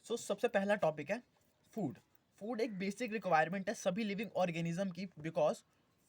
सबसे पहला टॉपिक है फूड। फूड एक बेसिक रिक्वायरमेंट है सभी लिविंग ऑर्गेनिज्म की, बिकॉज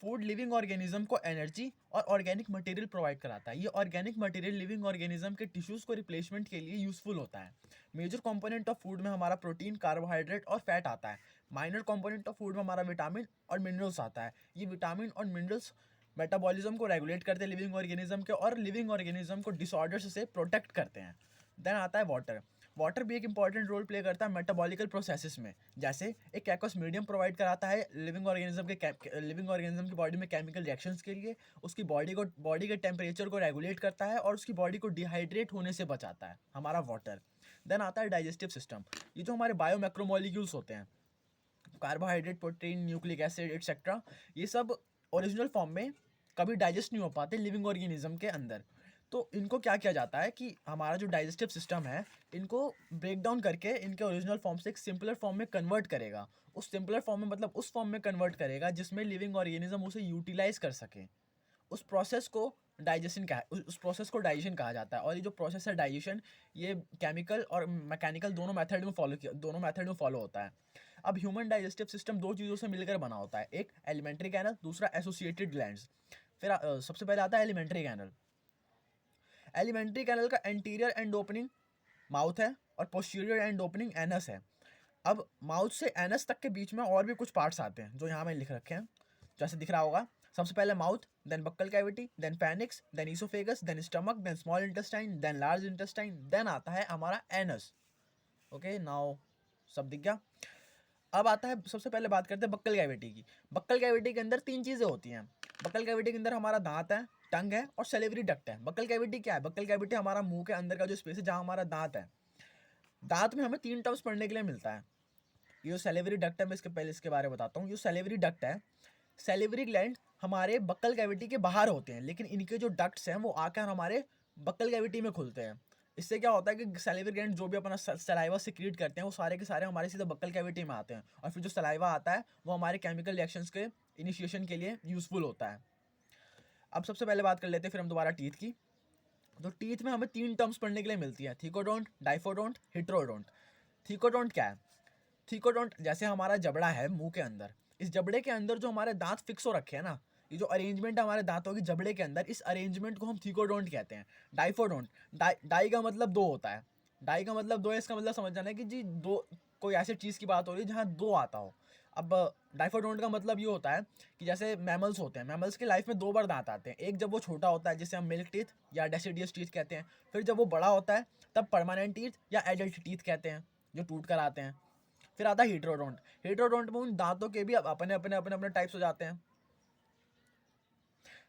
फूड लिविंग ऑर्गेनिज्म को एनर्जी और ऑर्गेनिक मटेरियल प्रोवाइड कराता है। ये ऑर्गेनिक मटेरियल लिविंग ऑर्गेनिज्म के टिश्यूज़ को रिप्लेसमेंट के लिए यूजफुल होता है। मेजर कंपोनेंट ऑफ फूड में हमारा प्रोटीन, कार्बोहाइड्रेट और फैट आता है। माइनर कंपोनेंट ऑफ फूड में हमारा विटामिन और मिनरल्स आता है। ये विटामिन और मिनरल्स मेटाबॉलिज्म को रेगुलेट करते हैं लिविंग ऑर्गेनिज्म के, और लिविंग ऑर्गेनिज्म को डिसऑर्डर्स से प्रोटेक्ट करते हैं। देन आता है वाटर। वाटर भी एक इंपॉर्टेंट रोल प्ले करता है मेटाबॉलिकल प्रोसेसेस में। जैसे एक एक्वस मीडियम प्रोवाइड कराता है लिविंग ऑर्गेनिज्म की बॉडी में केमिकल रिएक्शंस के लिए, उसकी बॉडी के टेम्परेचर को रेगुलेट करता है और उसकी बॉडी को डिहाइड्रेट होने से बचाता है हमारा वाटर। देन आता है डाइजेस्टिव सिस्टम। ये जो हमारे बायो मैक्रोमोलिक्यूल्स होते हैं, carbohydrate, protein, nucleic acid etcetera, ये सब ओरिजिनल फॉर्म में कभी डाइजेस्ट नहीं हो पाते लिविंग ऑर्गेनिज्म के अंदर। तो इनको क्या किया जाता है कि हमारा जो डाइजेस्टिव सिस्टम है, इनको ब्रेक डाउन करके इनके ओरिजिनल फॉर्म से एक सिंपलर फॉर्म में कन्वर्ट करेगा। उस सिंपलर फॉर्म में मतलब उस फॉर्म में कन्वर्ट करेगा जिसमें लिविंग ऑर्गेनिज्म उसे यूटिलाइज कर सके। उस प्रोसेस को उस प्रोसेस को डाइजेशन कहा जाता है। और ये जो प्रोसेस है डाइजेशन, ये केमिकल और मैकेनिकल दोनों मेथड में फॉलो होता है। अब ह्यूमन डाइजेस्टिव सिस्टम दो चीज़ों से मिलकर बना होता है, एक एलिमेंट्री कैनल, दूसरा एसोसिएटेड ग्लैंड्स। फिर सबसे पहले आता है एलिमेंट्री कैनल। एलिमेंट्री कैनल का एंटीरियर एंड ओपनिंग माउथ है और पोस्टीरियर एंड ओपनिंग एनस है। अब माउथ से एनस तक के बीच में और भी कुछ पार्ट्स आते हैं जो यहाँ में लिख रखे हैं, जैसे दिख रहा होगा। सबसे पहले mouth, then buccal cavity, then pharynx, then oesophagus, then stomach, then small intestine, then large intestine, then आता है हमारा एनस। ओके, नाउ सब दिख गया। अब आता है, सबसे पहले बात करते हैं बक्कल कैविटी की। बक्कल कैविटी के अंदर तीन चीज़ें होती हैं। बक्कल कैविटी के अंदर हमारा दांत है, टंग है और सैलिवरी डक्ट है। बक्कल कैविटी क्या है? बक्कल कैविटी हमारा मुंह के अंदर का जो स्पेस है जहाँ हमारा दांत है। दांत में हमें तीन टर्म्स पढ़ने के लिए मिलता है। ये जो सैलिवरी डक्ट है, मैं इसके बारे में बताता हूँ। ये सैलिवरी डक्ट है, सैलिवरी ग्लैंड हमारे बक्कल कैविटी के बाहर होते हैं, लेकिन इनके जो डक्ट्स हैं वो आकर हमारे बक्कल कैविटी में खुलते हैं। इससे क्या होता है कि सैलिवरी ग्लैंड जो भी अपना सलाइवा सिक्रीट करते हैं वो सारे के सारे हमारे सीधे बक्कल कैविटी में आते हैं, और फिर जो सलाइवा आता है वो हमारे केमिकल रिएक्शंस के इनिशिएशन के लिए यूजफुल होता है। अब सबसे पहले बात कर लेते हैं फिर हम दोबारा टीथ की। तो टीथ में हमें तीन टर्म्स पढ़ने के लिए मिलती है, थीकोडोंट, डाइफोडोंट, हिट्रोडोंट। थीकोडोंट क्या है? थीकोडोंट जैसे हमारा जबड़ा है मुंह के अंदर, इस जबड़े के अंदर जो हमारे दांत फिक्स हो रखे हैं ना, ये जो अरेंजमेंट है हमारे दांतों की जबड़े के अंदर, इस अरेंजमेंट को हम थीकोडोंट कहते हैं। डाइफोडोंट, डाई का मतलब दो होता है। डाई का मतलब दो है, इसका मतलब समझ जाना है कि जी दो, कोई ऐसी चीज़ की बात हो रही है जहाँ दो आता हो। अब डाइफोडोंट का मतलब ये होता है कि जैसे मैमल्स होते हैं, मैमल्स की लाइफ में दो बार दांत आते हैं। एक जब वो छोटा होता है जिसे हम मिल्क टीथ या डेसिडियस टीथ कहते हैं, फिर जब वो बड़ा होता है तब परमानेंट टीथ या एडल्ट टीथ कहते हैं जो टूट कर आते हैं। फिर आता है हीट्रोडोंट। हीट्रोडोंट में उन दांतों के भी अब अपने अपने अपने अपने टाइप्स हो जाते हैं।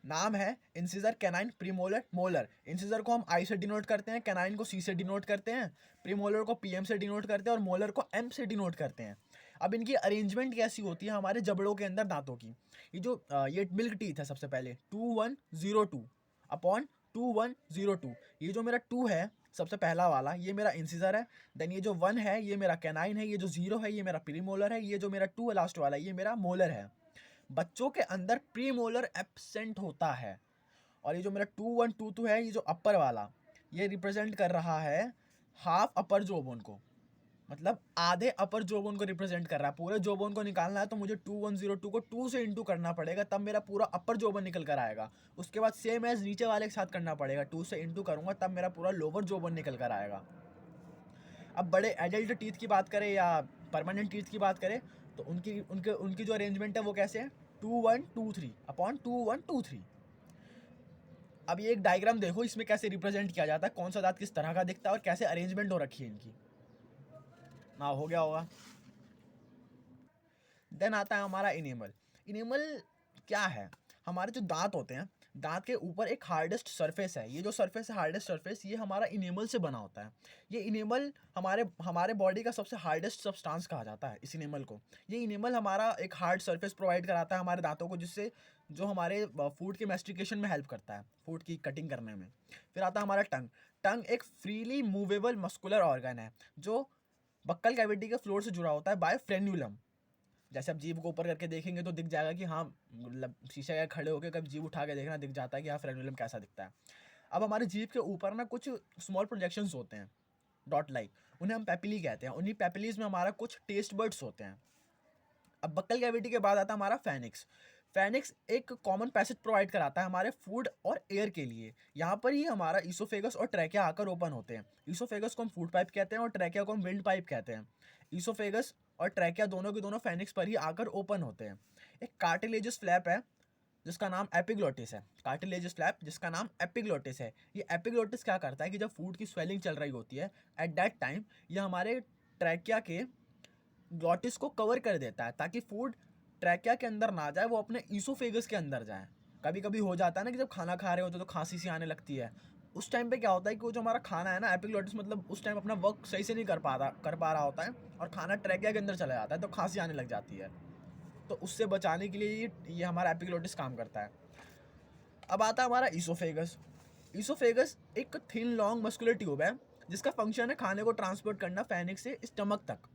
नाम है incisor, canine, premolar, molar. Incisor को हम आई से डिनोट करते हैं, कैनाइन को सी से डिनोट करते हैं, प्रीमोलर को पीएम से डिनोट करते हैं और मोलर को एम से डिनोट करते हैं। अब इनकी अरेंजमेंट कैसी होती है हमारे जबड़ों के अंदर दांतों की? ये मिल्क टीथ है सबसे पहले 2102 अपॉन 2102। ये जो मेरा 2 है सबसे पहला वाला, ये मेरा इंसिजर है। देन ये जो 1 है ये मेरा कैनाइन है, ये जो 0 है ये मेरा प्रीमोलर है, ये जो मेरा 2 है लास्ट वाला ये मेरा मोलर है। बच्चों के अंदर प्रीमोलर एब्सेंट होता है। और ये जो मेरा 2122 है, ये जो अपर वाला, ये रिप्रेजेंट कर रहा है हाफ अपर जोबोन को, मतलब आधे अपर जोबोन को रिप्रेजेंट कर रहा है। पूरे जोबोन को निकालना है तो मुझे 2102 को 2 से इंटू करना पड़ेगा, तब मेरा पूरा अपर जोबन निकल कर आएगा। उसके बाद सेम एज नीचे वाले के साथ करना पड़ेगा, 2 से इंटू करूंगा तब मेरा पूरा लोअर जोबन निकल कर आएगा। अब बड़े एडल्ट टीथ की बात करें या परमानेंट टीथ की बात करें तो उनकी उनके उनकी जो अरेंजमेंट है वो कैसे है? 2123 अपॉन 2123। अब ये एक डायग्राम देखो, इसमें कैसे रिप्रेजेंट किया जाता है, कौन सा दांत किस तरह का दिखता है और कैसे अरेंजमेंट हो रखी है इनकी। ना हो गया होगा। देन आता है हमारा इनेमल। इनेमल क्या है? हमारे जो दांत होते हैं, दांत के ऊपर एक हार्डेस्ट सरफेस है। ये जो सरफेस है, हार्डेस्ट सरफेस, ये हमारा इनेमल से बना होता है। ये इनेमल हमारे हमारे बॉडी का सबसे हार्डेस्ट सब्सटेंस कहा जाता है इस इनेमल को। ये इनेमल हमारा एक हार्ड सरफेस प्रोवाइड कराता है हमारे दांतों को, जिससे जो हमारे फूड के मैस्टिकेशन में हेल्प करता है, फूड की कटिंग करने में। फिर आता है हमारा टंग। टंग एक फ्रीली मूवेबल मस्कुलर ऑर्गन है जो बक्कल कैविटी के फ्लोर से जुड़ा होता है बाय फ्रेन्यूलम। जैसे आप जीभ को ऊपर करके देखेंगे तो दिख जाएगा कि हाँ, मतलब शीशे के खड़े होकर कभी जीभ उठा के देखना, दिख जाता है कि हाँ फ्रेनुलम कैसा दिखता है। अब हमारे जीभ के ऊपर ना कुछ स्मॉल प्रोजेक्शंस होते हैं, डॉट लाइक, उन्हें हम पेपिली कहते हैं। उन्हीं पेपिलीज में हमारा कुछ टेस्ट बर्ड्स होते हैं। अब बक्कल कैविटी के बाद आता है हमारा फेनिक्स। फेनिक्स एक कॉमन पैसेज प्रोवाइड कराता है हमारे फूड और एयर के लिए। यहाँ पर ही हमारा ईसोफेगस और ट्रैकिया आकर ओपन होते हैं। ईसोफेगस को हम फूड पाइप कहते हैं और ट्रैकिया को हम विंड पाइप कहते हैं। ईसोफेगस और ट्रैकिया दोनों के दोनों फेनिक्स पर ही आकर ओपन होते हैं। एक कार्टिलेजस फ्लैप है जिसका नाम एपिग्लोटिस है। कार्टिलेजस फ्लैप जिसका नाम एपिग्लोटिस है। ये एपिग्लोटिस क्या करता है कि जब फूड की स्वेलिंग चल रही होती है एट दैट टाइम ये हमारे ट्रैकिया के ग्लॉटिस को कवर कर देता है ताकि फूड ट्रैकिया के अंदर ना जाए, वो अपने ईसोफेगस के अंदर जाए। कभी कभी हो जाता है ना कि जब खाना खा रहे होते तो खांसी सी आने लगती है। उस टाइम पे क्या होता है कि वो जो हमारा खाना है ना, एपिग्लोटिस मतलब उस टाइम अपना वर्क सही से नहीं कर पा रहा होता है और खाना ट्रैकिया के अंदर चला जाता है तो खांसी आने लग जाती है। तो उससे बचाने के लिए ये हमारा एपिग्लोटिस काम करता है। अब आता है हमारा ईसोफेगस। ईसोफेगस एक थिन लॉन्ग मस्कुलर ट्यूब है जिसका फंक्शन है खाने को ट्रांसपोर्ट करना फेनिक्स से स्टमक तक।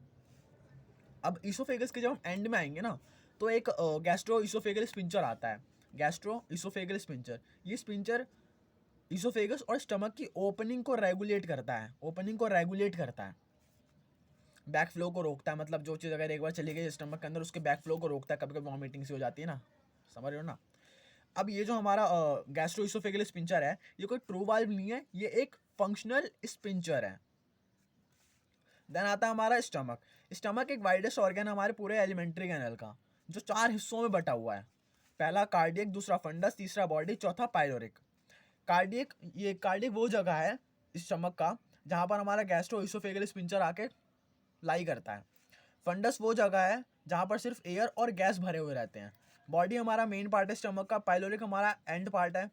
अब ईसोफेगस के जब हम एंड में आएंगे ना तो एक गैस्ट्रो ईसोफेगल स्पिंचर आता है। गैस्ट्रो ईसोफेगल स्पिंचर, ये स्पिंचर ईसोफेगस और स्टमक की ओपनिंग को रेगुलेट करता है। बैक फ्लो को रोकता है, मतलब जो चीज़ अगर एक बार चली गई स्टमक के अंदर उसके बैक फ्लो को रोकता है। कभी कभी वॉमिटिंग सी हो जाती है ना, समझ रहे हो ना। अब ये जो हमारा गैस्ट्रो ईसोफेगल स्पिंचर है ये कोई ट्रू वाल्व नहीं है, ये एक फंक्शनल स्पिंचर है। देन आता है हमारा स्टमक। स्टमक एक वाइडेस्ट ऑर्गन है हमारे पूरे एलिमेंट्री कैनल का, जो 4 हिस्सों में बटा हुआ है। पहला कार्डियक, दूसरा फंडस, तीसरा बॉडी, चौथा पाइलोरिक। कार्डियक वो जगह है स्टमक का जहाँ पर हमारा गैस्ट्रो ईसोफेगल स्पिंचर आके लाई करता है। फंडस वो जगह है जहाँ पर सिर्फ एयर और गैस भरे हुए रहते हैं। बॉडी हमारा मेन पार्ट है स्टमक का। पाइलोरिक हमारा एंड पार्ट है,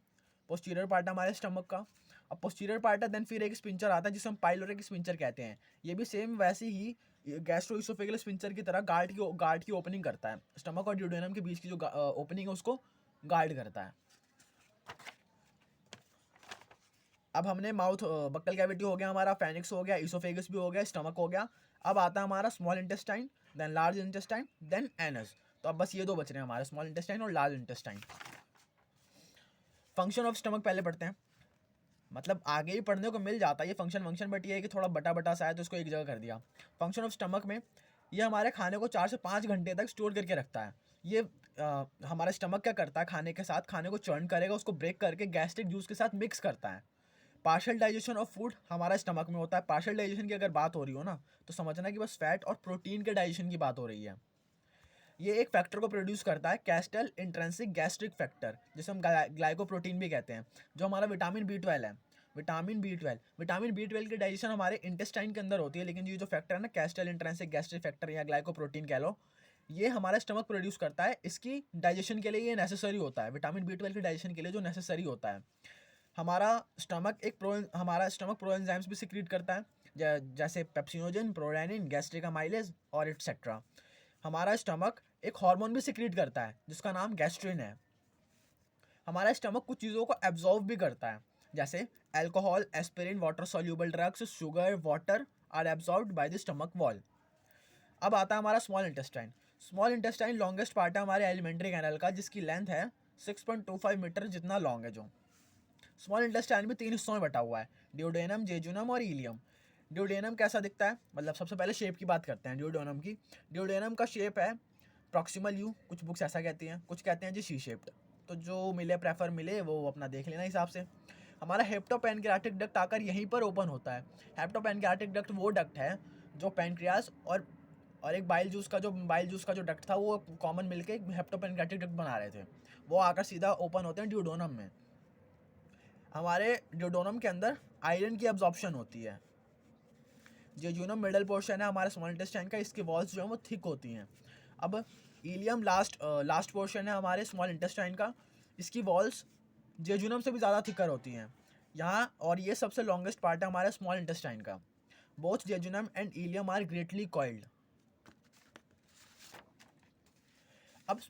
पोस्टीरियर पार्ट है हमारे स्टमक का। अब पोस्टीरियर पार्ट है, देन फिर एक स्पिंचर आता है जिसे हम पाइलोरिक स्पिंचर कहते हैं। ये भी सेम वैसे ही गैस्ट्रो ईसोफेगल स्पिंचर की तरह गार्ड की ओपनिंग करता है। स्टमक और ड्यूडेनम के बीच की जो ओपनिंग है उसको गार्ड करता है। अब हमने माउथ बक्कल कैविटी हो गया हमारा, फेनिक्स हो गया, ईसोफेगस भी हो गया, स्टमक हो गया। अब आता है हमारा small intestine, then large intestine, then anus. तो अब बस ये दो बच रहे हैं हमारे, स्मॉल इंटेस्टाइन और large intestine. Function of stomach पहले पढ़ते हैं, मतलब आगे ही पढ़ने को मिल जाता है ये फंक्शन, बट ये है कि थोड़ा बटा बटा सा है तो इसको एक जगह कर दिया। फंक्शन ऑफ स्टमक में ये हमारे खाने को 4 से 5 घंटे तक स्टोर करके रखता है। ये हमारा स्टमक क्या करता है, खाने के साथ खाने को चर्न करेगा, उसको ब्रेक करके गैस्ट्रिक जूस के साथ मिक्स करता है। पार्शियल डाइजेशन ऑफ फूड हमारा स्टमक में होता है। पार्शियल डाइजेशन की अगर बात हो रही हो ना तो समझना कि बस फैट और प्रोटीन के डाइजेशन की बात हो रही है। ये एक फैक्टर को प्रोड्यूस करता है, कैस्टल इंट्रेंसिक गैस्ट्रिक फैक्टर, जिसे हम ग्लाइकोप्रोटीन भी कहते हैं, जो हमारा विटामिन B12 है। विटामिन बी ट्वेल्व की डाइजेशन हमारे इंटेस्टाइन के अंदर होती है, लेकिन ये जो फैक्टर है ना, कैस्टल इंट्रेंसिक गैस्ट्रिक फैक्टर या ग्लाइकोप्रोटीन कह लो, ये हमारा स्टमक प्रोड्यूस करता है। इसकी डाइजेशन के लिए ये नेसेसरी होता है, विटामिन B12 की डाइजेशन के लिए जो नेसेसरी होता है। हमारा स्टमक प्रो एंजाइम्स भी सिक्रीट करता है, जैसे पेप्सिनोजन, प्रोरेनिन, गैस्ट्रिक अमाइलेज और एटसेट्रा। हमारा स्टमक एक हार्मोन भी सिक्रीट करता है जिसका नाम गैस्ट्रिन है। हमारा स्टमक कुछ चीज़ों को एब्जॉर्ब भी करता है, जैसे alcohol, aspirin, water soluble drugs, sugar, water are absorbed by the stomach wall. अब आता है हमारा small intestine. Small intestine longest part है हमारे एलिमेंट्री कैनल का, जिसकी लेंथ है 6.25 मीटर जितना लॉन्ग है। जो स्मॉल इंटेस्टाइन भी 3 हिस्सों में बटा हुआ है, ड्यूडेनम, जेजुनम और इलियम। ड्यूडेनम कैसा दिखता है, मतलब सबसे पहले शेप की बात करते हैं ड्यूडेनम की। ड्यूडेनम का शेप है प्रॉक्सिमल यू, कुछ बुक्स ऐसा कहती हैं, कुछ कहते हैं जी सी शेप्ड। तो जो मिले प्रेफर मिले वो अपना देख लेना हिसाब से। हमारा हेप्टोपैनक्रियाटिक डक्ट आकर यहीं पर ओपन होता है। हेप्टोपैनक्रियाटिक डक्ट वो डक्ट है जो पैनक्रियास और एक बाइल जूस का जो डक्ट था वो कॉमन मिलके एक हेप्टोपैनक्रियाटिक डक्ट बना रहे थे, वो आकर सीधा ओपन होते हैं ड्यूडोनम में। हमारे ड्यूडोनम के अंदर आयरन की एब्जॉर्प्शन होती है। जेजुनम मिडल पोर्शन है हमारे स्मॉल इंटेस्टाइन का, इसकी वॉल्स जो है वो थिक होती हैं। अब इलियम लास्ट पोर्शन है हमारे स्मॉल इंटेस्टाइन का, इसकी वॉल्स जेजुनम से भी ज़्यादा थिकर होती हैं यहाँ, और ये सबसे लॉन्गेस्ट पार्ट है हमारे स्मॉल इंटेस्टाइन का। Both jejunum and ileum are greatly coiled. अब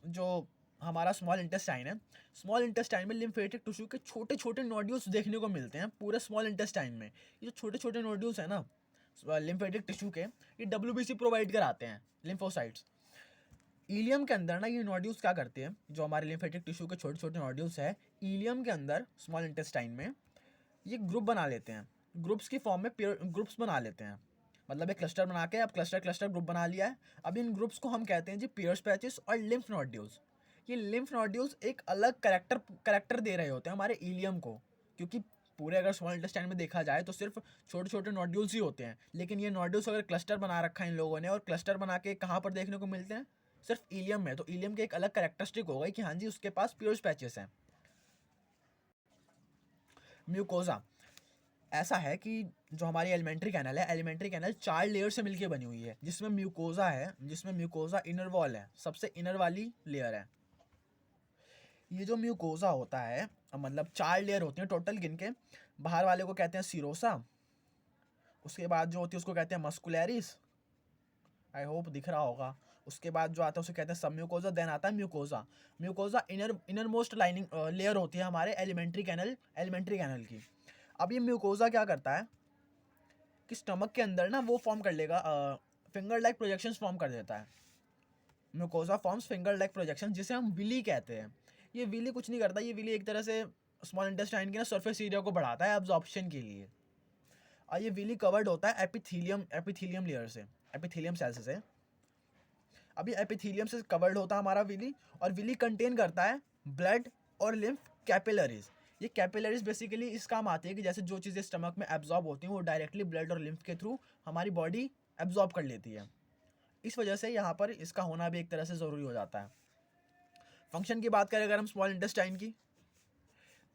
जो हमारा स्मॉल इंटेस्टाइन है, स्मॉल इंटेस्टाइन में लिम्फेटिक टिश्यू के छोटे छोटे नोड्यूल्स देखने को मिलते हैं पूरे स्मॉल इंटेस्टाइन में। ये जो छोटे छोटे नोड्यूल्स हैं ना लिम्फेटिक टिश्यू के, ये WBC प्रोवाइड कराते हैं, लिम्फोसाइट्स। इलियम के अंदर ना ये नोड्यूल्स क्या करते हैं, जो हमारे लिम्फेटिक टिश्यू के छोटे छोटे नोड्यूल्स है इलियम के अंदर स्मॉल इंटेस्टाइन में, ये ग्रुप बना लेते हैं। ग्रुप्स की फॉर्म में ग्रुप्स बना लेते हैं, मतलब एक क्लस्टर बना के अब क्लस्टर ग्रुप बना लिया है। अब इन ग्रुप्स को हम कहते हैं जी पियर्स पैचेस और लिम्फ नोड्यूल्स। ये लिम्फ नोड्यूल्स एक अलग करेक्टर दे रहे होते हैं हमारे इलियम को, क्योंकि पूरे अगर स्मॉल इंटेस्टाइन में देखा जाए तो सिर्फ छोटे छोटे नोड्यूल्स ही होते हैं, लेकिन ये नोड्यूल्स अगर क्लस्टर बना रखा है इन लोगों ने, और क्लस्टर बना के कहाँ पर देखने को मिलते हैं, सिर्फ इलियम में, तो इलियम के एक अलग करेक्टरिस्टिक होगा कि हाँ जी उसके पास पियर्स पैचेस हैं। म्यूकोजा ऐसा है कि जो हमारी एलिमेंट्री कैनल है, एलिमेंट्री कैनल 4 लेयर से मिलकर बनी हुई है, जिसमें म्यूकोजा है, जिसमें म्यूकोजा इनर वॉल है, सबसे इनर वाली लेयर है। ये जो म्यूकोजा होता है, मतलब 4 लेयर होती हैं टोटल गिन के। बाहर वाले को कहते हैं सीरोसा, उसके बाद जो होती है उसको कहते हैं मस्कुलैरिस, आई होप दिख रहा होगा। उसके बाद जो आता है उसे कहते हैं सब म्यूकोजा, देन आता है mucosa. Mucosa inner most lining layer होती है हमारे एलिमेंट्री कैनल की। अब ये म्यूकोजा क्या करता है कि स्टमक के अंदर ना वो फॉर्म कर लेगा, फिंगर लाइक प्रोजेक्शंस फॉर्म कर देता है। Mucosa forms finger like projection, जिसे हम विली कहते हैं। ये विली कुछ नहीं करता, ये विली एक तरह से स्मॉल इंटेस्टाइन के ना सरफेस एरिया को बढ़ाता है एब्जॉर्प्शन के लिए। और ये विली कवर्ड होता है एपिथीलियम लेयर से, एपिथीलियम सेल्स से। अभी एपिथीलियम से कवर्ड होता है हमारा विली, और विली कंटेन करता है ब्लड और लिम्फ कैपिलरीज। ये कैपिलरीज बेसिकली इस काम आती है कि जैसे जो चीज़ें स्टमक में एब्जॉर्ब होती हैं वो डायरेक्टली ब्लड और लिम्फ के थ्रू हमारी बॉडी एब्जॉर्ब कर लेती है। इस वजह से यहाँ पर इसका होना भी एक तरह से ज़रूरी हो जाता है। फंक्शन की बात करें अगर हम स्मॉल इंटेस्टाइन की,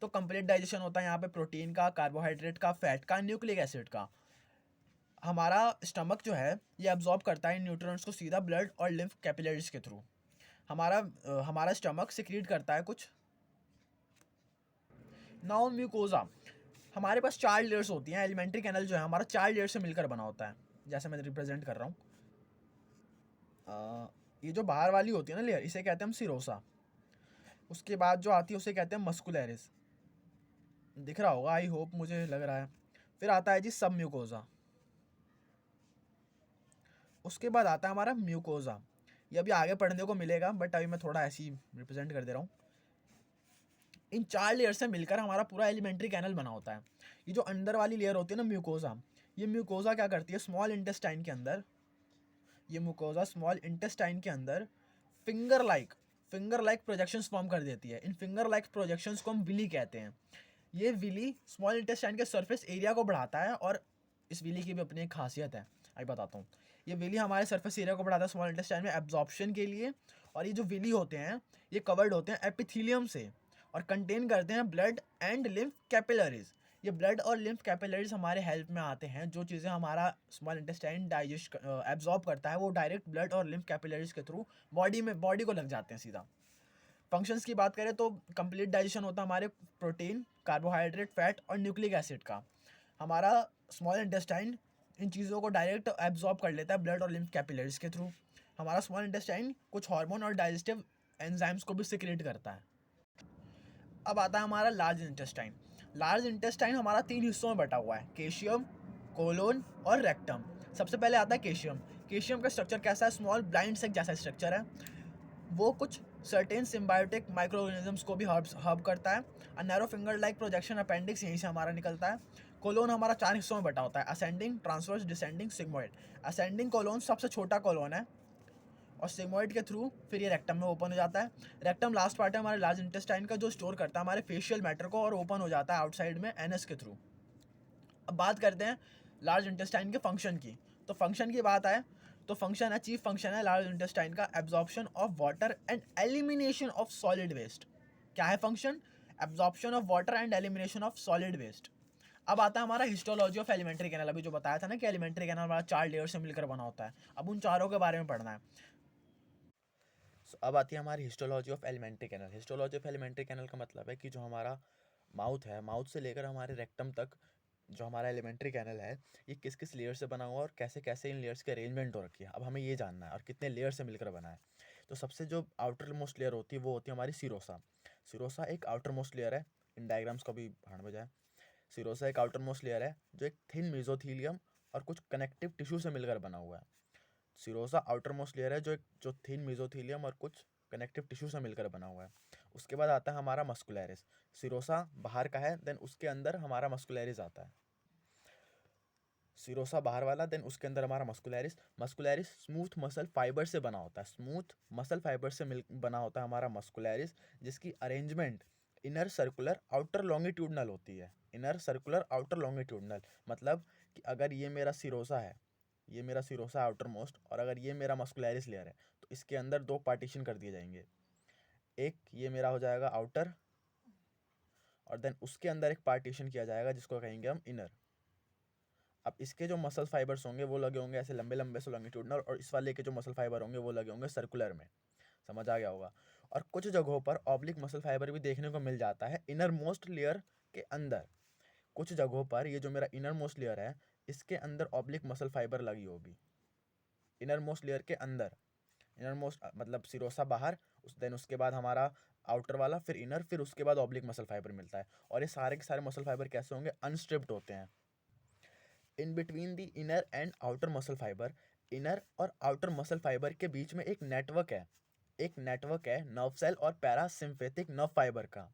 तो कंप्लीट डाइजेशन होता है यहाँ पे प्रोटीन का, कार्बोहाइड्रेट का, फैट का, न्यूक्लिक एसिड का। हमारा स्टमक जो है ये एब्जॉर्ब करता है न्यूट्रिएंट्स को सीधा ब्लड और लिम्फ कैपिलरीज के थ्रू। हमारा स्टमक सिक्रीट करता है कुछ। नाउ म्यूकोजा, हमारे पास 4 लेयर्स होती हैं। एलिमेंट्री कैनल जो है हमारा 4 लेयर से मिलकर बना होता है, जैसे मैं रिप्रेजेंट कर रहा हूँ। ये जो बाहर वाली होती है ना लेयर, इसे कहते हैं हम सिरोसा। उसके बाद जो आती है उसे कहते हैं मस्कुलैरिस, दिख रहा होगा आई होप, मुझे लग रहा है। फिर आता है जी सब म्यूकोजा। उसके बाद आता है हमारा म्यूकोजा। ये अभी आगे पढ़ने को मिलेगा, बट अभी मैं थोड़ा ऐसे ही रिप्रेजेंट कर दे रहा हूँ। इन 4 लेयर से मिलकर हमारा पूरा एलिमेंट्री कैनल बना होता है। ये जो अंदर वाली लेयर होती है ना म्यूकोजा, ये म्यूकोजा क्या करती है स्मॉल इंटेस्टाइन के अंदर, ये म्यूकोजा स्मॉल इंटेस्टाइन के अंदर फिंगर लाइक प्रोजेक्शंस फॉर्म कर देती है। इन फिंगर लाइक प्रोजेक्शंस को हम विली कहते हैं। ये विली स्मॉल इंटेस्टाइन के सरफेस एरिया को बढ़ाता है, और इस विली की भी अपनी एक खासियत है, अभी बताता हूँ। ये विली हमारे सरफेस एरिया को बढ़ाता है स्मॉल इंटेस्टाइन में एब्जॉर्प्शन के लिए। और ये जो विली होते हैं ये कवर्ड होते हैं एपिथीलियम से, और कंटेन करते हैं ब्लड एंड लिम्फ कैपिलरीज। ये ब्लड और लिम्फ कैपिलरीज हमारे हेल्प में आते हैं। जो चीज़ें हमारा स्मॉल इंटेस्टाइन डाइजेस्ट एब्जॉर्ब करता है वो डायरेक्ट ब्लड और लिम्फ कैपिलरीज के थ्रू बॉडी को लग जाते हैं सीधा। फंक्शंस की बात करें तो कंप्लीट डाइजेशन होता है हमारे प्रोटीन, कार्बोहाइड्रेट, फैट और न्यूक्लिक एसिड का। हमारा स्मॉल इंटेस्टाइन इन चीज़ों को डायरेक्ट एब्जॉर्ब कर लेता है ब्लड और लिम्फ कैपिलरीज के थ्रू। हमारा स्मॉल इंटेस्टाइन कुछ हार्मोन और डाइजेस्टिव एंजाइम्स को भी सिक्रेट करता है। अब आता है हमारा लार्ज इंटेस्टाइन। लार्ज इंटेस्टाइन हमारा 3 हिस्सों में बटा हुआ है, केशियम, कोलोन और रेक्टम। सबसे पहले आता है केशियम। केशियम का स्ट्रक्चर कैसा है, स्मॉल ब्लाइंड सेक जैसा स्ट्रक्चर है। वो कुछ सर्टेन सिम्बायोटिक माइक्रो ऑर्गेनिजम्स को भी हब करता है। Narrow finger like projection appendix यहीं से हमारा निकलता है। कोलोन हमारा 4 हिस्सों में बटा होता है, ascending, transverse, descending, sigmoid. Ascending colon सबसे छोटा कोलोन है, और सिग्मोइड के थ्रू फिर ये रेक्टम में ओपन हो जाता है। रेक्टम लास्ट पार्ट है हमारे लार्ज इंटेस्टाइन का, जो स्टोर करता है हमारे फेशियल मैटर को, और ओपन हो जाता है आउटसाइड में एनएस के थ्रू। अब बात करते हैं लार्ज इंटेस्टाइन के फंक्शन की। तो फंक्शन की बात आए तो फंक्शन है, चीफ फंक्शन है लार्ज इंटेस्टाइन का absorption of water and elimination of solid waste. क्या है function? Absorption of water and elimination of solid waste. अब आता है हमारा हिस्टोलॉजी ऑफ एलिमेंट्री कैनल। अभी जो बताया था ना कि एलिमेंट्री कैनल हमारा 4 लेयर से मिलकर बना होता है, अब उन चारों के बारे में पढ़ना है। अब आती है हमारी histology of alimentary canal. Histology of alimentary canal का मतलब है कि जो हमारा माउथ है, माउथ से लेकर हमारे रेक्टम तक जो हमारा एलिमेंट्री कैनल है, ये किस किस लेयर से बना हुआ है और कैसे कैसे इन लेयर्स की अरेंजमेंट हो रखी है, अब हमें ये जानना है, और कितने लेयर से मिलकर बना है। तो सबसे जो आउटर मोस्ट लेयर होती है वो होती है हमारी सिरोसा। सिरोसा एक आउटर मोस्ट लेयर है, इन डायग्राम्स को भी भाड़ बजाय। सिरोसा एक आउटर मोस्ट लेयर है जो एक थिन मेसोथीलियम और कुछ कनेक्टिव टिश्यू से मिलकर बना हुआ है। सिरोसा आउटर मोस्ट लेयर है जो थिन मेसोथीलियम और कुछ कनेक्टिव टिश्यू से मिलकर बना हुआ है। उसके बाद आता है हमारा मस्कुलैरिस। सिरोसा बाहर का है, देन उसके अंदर हमारा मस्कुलैरिस आता है। सिरोसा बाहर वाला, देन उसके अंदर हमारा मस्कुलैरिस। मस्कुलैरिस स्मूथ मसल फाइबर से बना होता है, स्मूथ मसल फाइबर से मिल बना होता है हमारा मस्कुलैरिस, जिसकी arrangement inner circular outer longitudinal होती है। इनर सर्कुलर आउटर लॉन्गिट्यूडनल मतलब कि अगर ये मेरा सिरोसा है, ये मेरा सिरोसा आउटर मोस्ट, और अगर ये मेरा मस्कुलैरिस लेयर है, तो इसके अंदर दो पार्टीशन कर दिए जाएंगे। एक ये मेरा हो जाएगा आउटर, और देन उसके अंदर एक पार्टीशन किया जाएगा जिसको कहेंगे हम इनर। अब इसके जो मसल फाइबर्स होंगे वो लगे होंगे ऐसे लंबे लंबे से लॉन्गिट्यूडनल, और इस वाले के जो मसल फाइबर होंगे वो लगे होंगे सर्कुलर में। समझ आ गया होगा। और कुछ जगहों पर ऑब्लिक मसल फाइबर भी देखने को मिल जाता है इनर मोस्ट लेयर के अंदर। कुछ जगहों पर ये जो मेरा इनर मोस्ट लेयर है, इसके अंदर ऑब्लिक मसल फाइबर लगी होगी, इनर मोस्ट लेयर के अंदर। इनर मोस्ट मतलब सिरोसा बाहर, देन उसके बाद हमारा आउटर वाला, फिर इनर, फिर उसके बाद ऑब्लिक मसल फाइबर मिलता है। और ये सारे के सारे मसल फाइबर कैसे होंगे? अनस्ट्रिप्ड होते हैं। In between the inner and outer muscle fibre, inner और आउटर मसल फाइबर के बीच में एक नेटवर्क है, एक नेटवर्क है नर्व सेल और पैरासिम्पेथिक नर्व फाइबर का।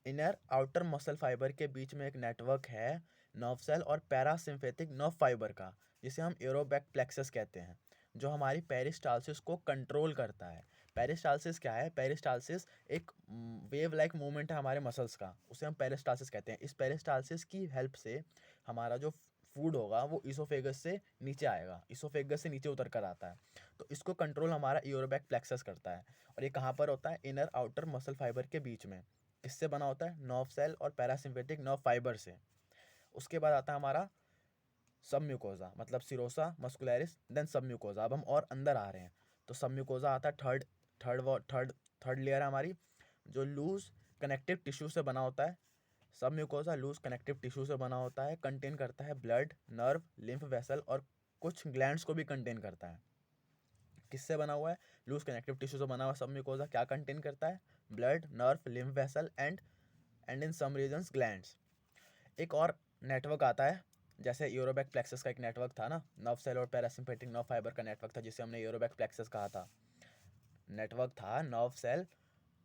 इनर आउटर मसल फाइबर के बीच में एक नेटवर्क है नर्व सेल और पैरासिम्पेथिक नर्व फाइबर का, जिसे हम एरोबैक प्लेक्सस कहते हैं, जो हमारी पेरिस्टालसिस को कंट्रोल करता है। पेरिस्टालसिस क्या है? पेरिस्टालसिस एक वेव लाइक मूवमेंट है हमारे मसल्स का, उसे हम पेरिस्टालसिस कहते हैं। इस पेरिस्टालसिस की हेल्प से हमारा जो फूड होगा वो इसोफेगस से नीचे आएगा, इसोफेगस से नीचे उतर कर आता है। तो इसको कंट्रोल हमारा एरोबैक प्लेक्सस करता है। और ये कहाँ पर होता है? इनर आउटर मसल फाइबर के बीच में। किससे बना होता है? नर्व सेल और पैरासिम्पेटिक नर्व फाइबर से। उसके बाद आता है हमारा सब म्यूकोजा, मतलब सिरोसा, मस्कुलैरिस, देन सब म्यूकोजा। अब हम और अंदर आ रहे हैं, तो सब म्यूकोजा आता है third third third third layer है हमारी, जो लूज कनेक्टिव टिश्यू से बना होता है। सब म्यूकोजा लूज कनेक्टिव टिश्यू से बना होता है, कंटेन करता है ब्लड, नर्व, लिम्फ वेसल और कुछ ग्लैंड्स को भी कंटेन करता है। किससे बना हुआ है? लूज कनेक्टिव टिश्यू से बना हुआ सब म्यूकोजा क्या कंटेन करता है? Blood, nerve, lymph vessel and in some regions glands. एक और नेटवर्क आता है, जैसे यूरोबैक प्लेक्सस का एक नेटवर्क था ना, नर्व सेल और पैरासिम्पेटिक नर्व फाइबर का नेटवर्क था, जिसे हमने यूरोबैक प्लेक्सस कहा था। नेटवर्क था नर्व सेल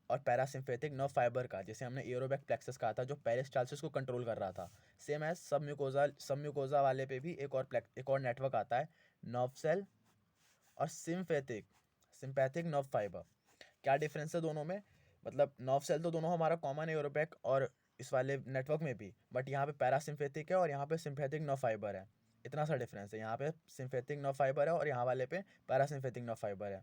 और पैरासिम्पेटिक नर्व फाइबर का, जिसे हमने यूरोबैक प्लेक्सस कहा था, जो पेरिस्टालसिस को कंट्रोल कर रहा था। सेम एज सब म्यूकोजा वाले पे भी एक और नेटवर्क आता है, नर्व सेल और सिंपैथिक नर्व फाइबर। क्या डिफरेंस है दोनों में? मतलब नर्व सेल तो दोनों हमारा कॉमन है यूरोबैक और इस वाले नेटवर्क में भी, बट यहाँ पे पैरासिम्पेथिक है और यहाँ पे सिंपैथिक नर्व फाइबर है। इतना सा डिफरेंस है, यहाँ पे सिंपैथिक नर्व फाइबर है और यहाँ वाले पे पैरासिम्पेथिक नर्व फाइबर है।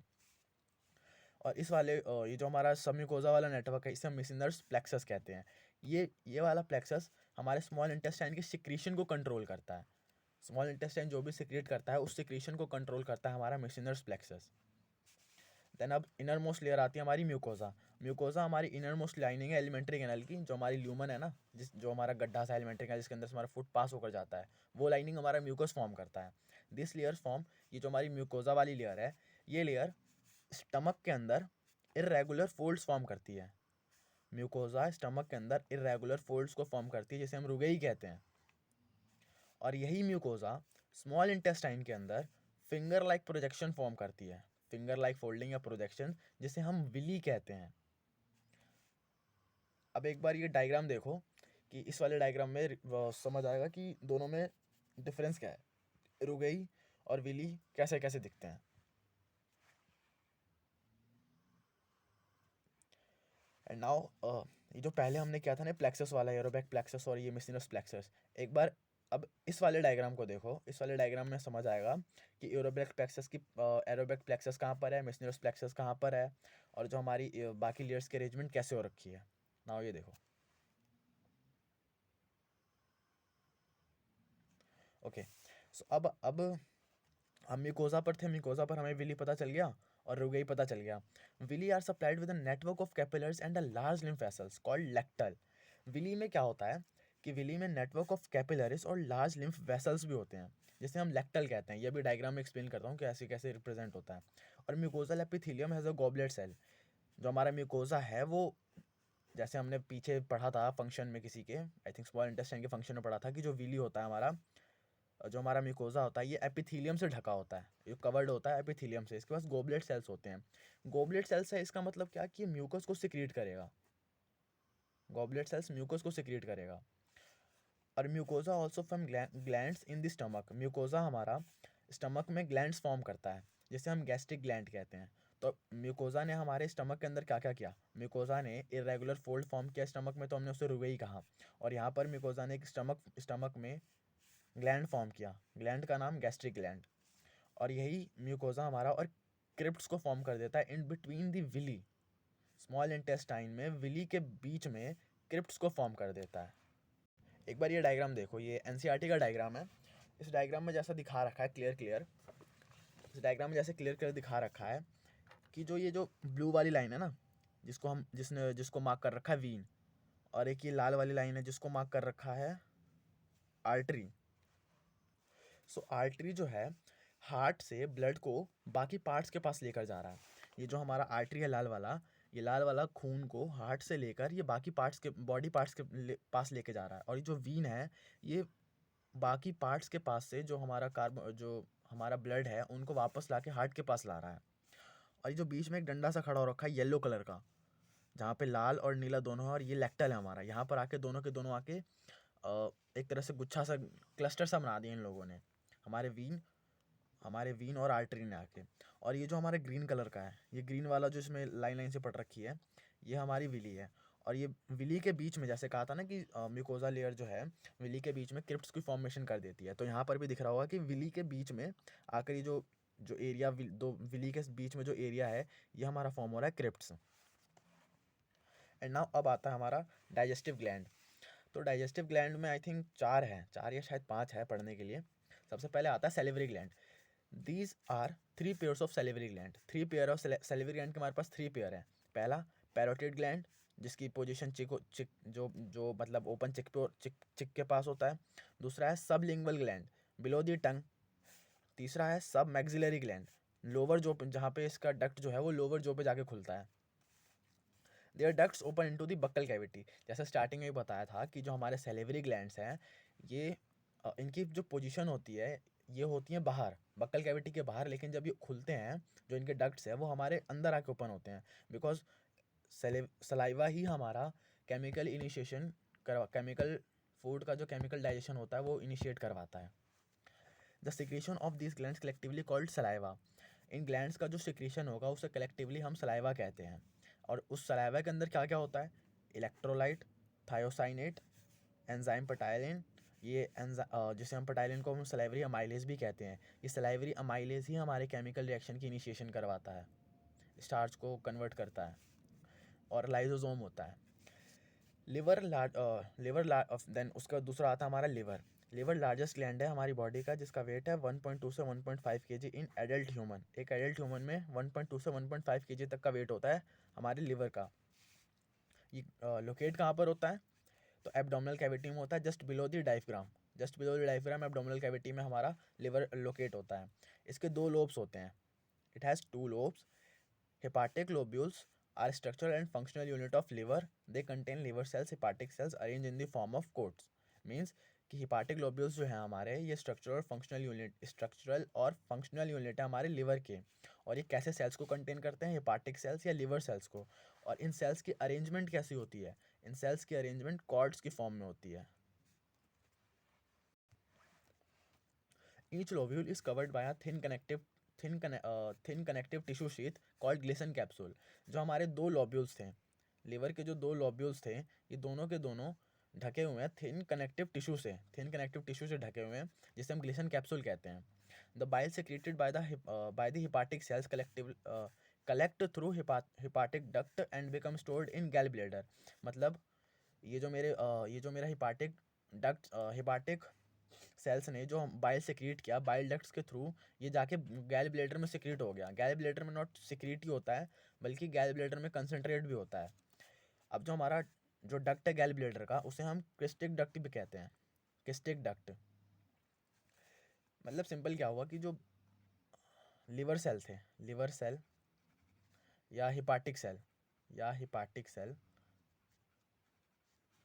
और इस वाले ये जो हमारा सबम्यूकोजा वाला नेटवर्क है, इसे हम मेसिनर्स प्लेक्सस कहते हैं। ये वाला प्लेक्सस हमारे स्मॉल इंटेस्टाइन की सिक्रीशन को कंट्रोल करता है। स्मॉल इंटेस्टाइन जो भी सिक्रिएट करता है उस सिक्रीशन को कंट्रोल करता है हमारा मेसिनर्स प्लेक्सस। देन अब इनर मोस्ट लेयर आती है हमारी म्यूकोजा। म्यूकोजा हमारी इनर मोस्ट लाइनिंग है एलिमेंट्री कैनल की, जो हमारी ल्यूमन है ना, जो हमारा गड्ढा सा एलिमेंट्री कैनल जिसके अंदर से हमारा फुट पास होकर जाता है, वो लाइनिंग हमारा म्यूकस फॉर्म करता है। दिस लेयर फॉर्म, ये जो हमारी म्यूकोजा वाली लेयर है, ये लेयर स्टमक के अंदर इरेगुलर फोल्ड्स फॉर्म करती है। म्यूकोजा स्टमक के अंदर इरेगुलर फोल्ड्स को फॉर्म करती है, जिसे हम रुगेई कहते हैं। और यही म्यूकोजा स्मॉल इंटेस्टाइन के अंदर फिंगर लाइक प्रोजेक्शन फॉर्म करती है, फिंगर लाइक फोल्डिंग या प्रोजेक्शन, जिसे हम विली कहते हैं। अब एक बार ये डायग्राम देखो कि इस वाले डायग्राम में समझ आएगा कि दोनों में डिफरेंस क्या है, रुगेई और विली कैसे कैसे दिखते हैं। एंड नाउ ये जो पहले हमने किया था ना प्लेक्सस वाला, एरोबैक प्लेक्सस और ये मेसिनस प्लेक्सस, एक बार अब इस वाले डायग्राम को देखो। इस वाले डायग्राम में समझ आएगा कि एरोबैक प्लेक्सस कहाँ पर है, मेसिनस प्लेक्सस कहाँ पर है, और जो हमारी बाकी लेयर्स की अरेंजमेंट कैसे हो रखी है। नाउ ये देखो, ओके। सो अब हम म्यूकोजा पर थे, म्यूकोजा पर हमें विली पता चल गया और रुगेई पता चल गया। Villi are supplied with a network of capillaries and a large lymph vessels called lacteal. Villi में क्या होता है कि विली में नेटवर्क ऑफ कैपिलरीज और लार्ज लिम्फ वेसल्स भी होते हैं, जिसे हम लेक्टल कहते हैं। ये भी डायग्राम में एक्सप्लेन करता हूँ कि ऐसे कैसे रिप्रेजेंट होता है। और mucosal epithelium has a goblet cell. जो हमारा म्यूकोजा है वो, जैसे हमने पीछे पढ़ा था फंक्शन में किसी के, आई थिंक स्मॉल इंटेस्टाइन के फंक्शन में पढ़ा था कि जो विली होता है हमारा, जो हमारा म्यूकोजा होता है, ये एपिथेलियम से ढका होता है, ये कवर्ड होता है एपिथेलियम से। इसके पास गोबलेट सेल्स होते हैं। गोबलेट सेल्स है, इसका मतलब क्या कि म्यूकस को सिक्रीट करेगा, गॉबलेट सेल्स म्यूकस को सिक्रीट करेगा। और mucosa also from glands in the stomach. Mucosa हमारा स्टमक में ग्लैंड्स फॉर्म करता है, जिसे हम गैस्ट्रिक ग्लैंड कहते हैं। तो म्यूकोजा ने हमारे स्टमक के अंदर क्या क्या किया? म्यूकोजा ने इरेगुलर फोल्ड फॉर्म किया स्टमक में, तो हमने उसे रुवेई कहा। और यहाँ पर म्यूकोजा ने एक स्टमक में ग्लैंड फॉर्म किया, ग्लैंड का नाम गैस्ट्रिक ग्लैंड। और यही म्यूकोजा हमारा और क्रिप्ट्स को फॉर्म कर देता है in between the villi. Small intestine में विली के बीच में क्रिप्ट्स को फॉर्म कर देता है। एक बार ये डायग्राम देखो, ये एनसीईआरटी का डायग्राम है। इस डायग्राम में जैसा दिखा रखा है इस डायग्राम में जैसे क्लियर दिखा रखा है कि जो ब्लू वाली लाइन है ना, जिसको मार्क कर रखा है वीन, और एक ये लाल वाली लाइन है जिसको मार्क कर रखा है आर्टरी। सो आर्टरी जो है हार्ट से ब्लड को बाकी पार्ट्स के पास लेकर जा रहा है। ये जो हमारा आर्टरी है ये लाल वाला खून को हार्ट से लेकर ये बाकी पार्ट्स के बॉडी पार्ट्स के पास लेके जा रहा है। और ये जो वीन है ये बाकी पार्ट्स के पास से जो हमारा ब्लड है उनको वापस लाके हार्ट के पास ला रहा है। और ये जो बीच में एक डंडा सा खड़ा हो रखा है येलो कलर का, जहाँ पे लाल और नीला दोनों है, और ये लेक्टल है हमारा। यहाँ पर आके दोनों के दोनों आके एक तरह से गुच्छा सा क्लस्टर सा बना दिया इन लोगों ने, हमारे वीन और आर्टरी ने आके। और ये जो हमारे ग्रीन कलर का है, ये ग्रीन वाला जो इसमें लाइन लाइन से पट रखी है, ये हमारी विली है। और ये विली के बीच में, जैसे कहा था ना कि म्यूकोजा लेयर जो है विली के बीच में क्रिप्ट्स की फॉर्मेशन कर देती है, तो यहाँ पर भी दिख रहा होगा कि विली के बीच में आकर ये जो एरिया दो विली के बीच में जो एरिया है ये हमारा फॉर्म हो रहा है क्रिप्ट्स। एंड नाउ अब आता है हमारा डाइजेस्टिव ग्लैंड। तो डाइजेस्टिव ग्लैंड में आई थिंक चार या शायद 5 है पढ़ने के लिए। सबसे पहले आता है salivary gland. These are 3 pairs of salivary gland. 3 pair of salivary gland के हमारे पास 3 पेयर है। पहला पैरोटिड ग्लैंड, जिसकी पोजीशन जो मतलब ओपन चिक के पास होता है। दूसरा है सबलिंगुअल ग्लैंड, बिलो दी टंग। तीसरा है सब मैक्सिलरी ग्लैंड, लोअर जो जहाँ पे इसका डक्ट जो है वो लोअर जो पे जाके खुलता है। Their ducts open into the buccal cavity. जैसे स्टार्टिंग में बताया था कि जो हमारे सैलिवरी ग्लैंड्स हैं ये इनकी जो पोजीशन होती है ये होती है बाहर, बक्कल कैविटी के बाहर, लेकिन जब ये खुलते हैं जो इनके डक्ट्स है वो हमारे अंदर आके ओपन होते हैं, बिकॉज सलाइवा ही हमारा केमिकल फूड का जो केमिकल डाइजेशन होता है वो इनिशिएट करवाता है। The secretion of this glands collectively called saliva. In glands का जो सिक्रीशन होगा उसे कलेक्टिवली हम सलाइवा कहते हैं। और उस सलाइवा के अंदर क्या क्या होता है? Electrolyte, thiocyanate, enzyme पटाइलिन। जिसे हम पटाइलिन को हम सलाइवरी अमाइलेज भी कहते हैं। ये सलाइवरी अमाइलेज ही हमारे केमिकल रिएक्शन की इनिशिएशन करवाता है, स्टार्च को कन्वर्ट करता है, और लाइसोसोम होता है। देन उसका दूसरा आता है हमारा लिवर लार्जेस्ट ग्लैंड है हमारी बॉडी का, जिसका वेट है 1.2 से 1.5 kg इन एडल्ट ह्यूमन। एक एडल्ट ह्यूमन में 1.2 से 1.5 kg तक का वेट होता है हमारे लिवर का। ये लोकेट कहाँ पर होता है? तो एब्डोमिनल कैविटी में होता है, just below the diaphragm abdominal cavity में हमारा लिवर लोकेट होता है। इसके 2 लोब्स होते हैं। It has 2 lobes. Hepatic lobules are structural and functional unit of liver. They contain liver cells, hepatic cells arranged in the form of coats. Means कि hepatic lobules जो हैं हमारे ये स्ट्रक्चरल और फंक्शनल यूनिट है हमारे लिवर के। और ये कैसे सेल्स को कंटेन करते हैं? हेपाटिक सेल्स या लिवर सेल्स को। और इन सेल्स की अरेंजमेंट कैसी होती है? इन सेल्स की अरेंजमेंट कॉर्ड्स की फॉर्म में होती है। Each lobule is covered by a thin connective tissue sheath called Gleason capsule. जो हमारे 2 lobules थे, लिवर के जो 2 lobules थे, ये दोनों के दोनों ढके हुए हैं थिन कनेक्टिव टिश्यू से ढके हुए हैं, जिसे हम ग्लिसन कैप्सूल कहते हैं। The bile secreted by the hepatic cells collect through hepatic duct and become stored in gall bladder. मतलब ये जो मेरा हेपाटिक सेल्स ने जो बाइल सेक्रीट किया, बाइल डक्ट्स के थ्रू ये जाके गैल ब्लैडर में सेक्रीट हो गया। गैल ब्लैडर में नॉट सेक्रीट ही होता है बल्कि गैल ब्लैडर में कंसंट्रेट भी होता है। अब जो हमारा जो डक्ट है गैल ब्लैडर का उसे हम क्रिस्टिक डक्ट भी कहते हैं। क्रिस्टिक डक्ट मतलब सिंपल क्या हुआ कि जो लिवर सेल या हिपाटिक सेल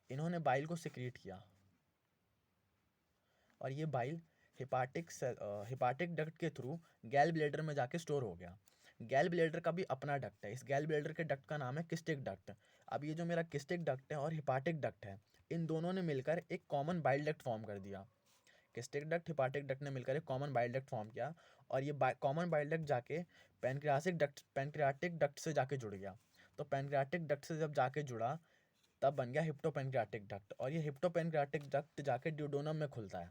इन्होंने बाइल को सेक्रीट किया, और ये बाइल हिपाटिक डक्ट के थ्रू गैल ब्लैडर में जाके स्टोर हो गया। गैल ब्लैडर का भी अपना डक्ट है। इस गैल ब्लैडर के डक्ट का नाम है किस्टिक डक्ट। अब ये जो मेरा किस्टिक डक्ट है और हिपाटिक डक्ट है, इन दोनों ने मिलकर एक कॉमन बाइल डक्ट फॉर्म कर दिया। किस्टिक डक्ट हिपाटिक डक्ट ने मिलकर एक कॉमन बाइल डक्ट फॉर्म किया, और ये कॉमन बाइल डक्ट जाके पैनक्रियाटिक डक्ट से जाके जुड़ गया। तो पैनक्रियाटिक डक्ट से जब जाके जुड़ा, तब बन गया हिप्टोपैनक्रियाटिक डक्ट, और ये हिप्टोपैनक्रियाटिक डक्ट जाके ड्यूडोनम में खुलता है,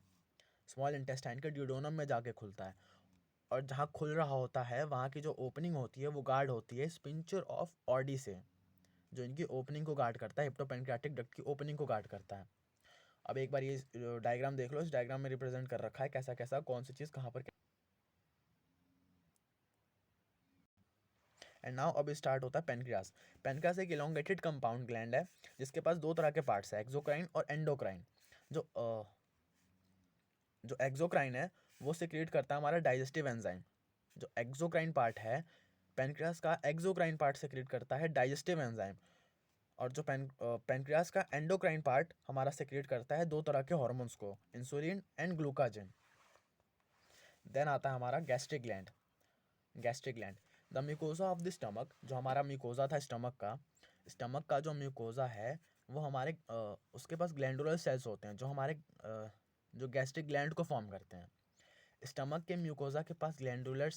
स्मॉल इंटेस्टाइन के ड्यूडोनम में जाके खुलता है। और जहाँ खुल रहा होता है वहाँ की जो ओपनिंग होती है वो गार्ड होती है स्पिंचर ऑफ ऑडी से, जो इनकी ओपनिंग को गार्ड करता है, हिप्टोपैनक्रियाटिक डक्ट की ओपनिंग को गार्ड करता है। अब एक बार ये डायग्राम देख लो, इस डायग्राम में रिप्रेजेंट कर रखा है कैसा कैसा कौन सी चीज़ कहाँ पर। एंड नाउ अब स्टार्ट होता है पेनक्रियास। पेनक्रियास एक इलोंगेटेड कंपाउंड ग्लैंड है जिसके पास दो तरह के पार्ट्स है, एक्सोक्राइन और एंडोक्राइन। जो जो एक्सोक्राइन है वो सिक्रिएट करता है हमारा डाइजेस्टिव एंजाइम। जो एक्सोक्राइन पार्ट है पेनक्रियास का, एक्सोक्राइन पार्ट सिक्रिएट करता है डाइजेस्टिव एंजाइम। और जो पेनक्रियास का एंडोक्राइन पार्ट हमारा सिक्रिएट करता है दो तरह के हार्मोन्स को, इंसुलिन एंड ग्लूकाजिन। देन आता है हमारा gastric gland. Gastric gland, the mucosa of the stomach, जो हमारा म्यूकोजा था स्टमक का जो म्यूकोजा है वो हमारे उसके पास ग्लैंडुलर सेल्स होते हैं जो हमारे जो गैस्ट्रिक ग्लैंड को फॉर्म करते हैं। स्टमक के म्यूकोजा के पास ग्लैंडुलर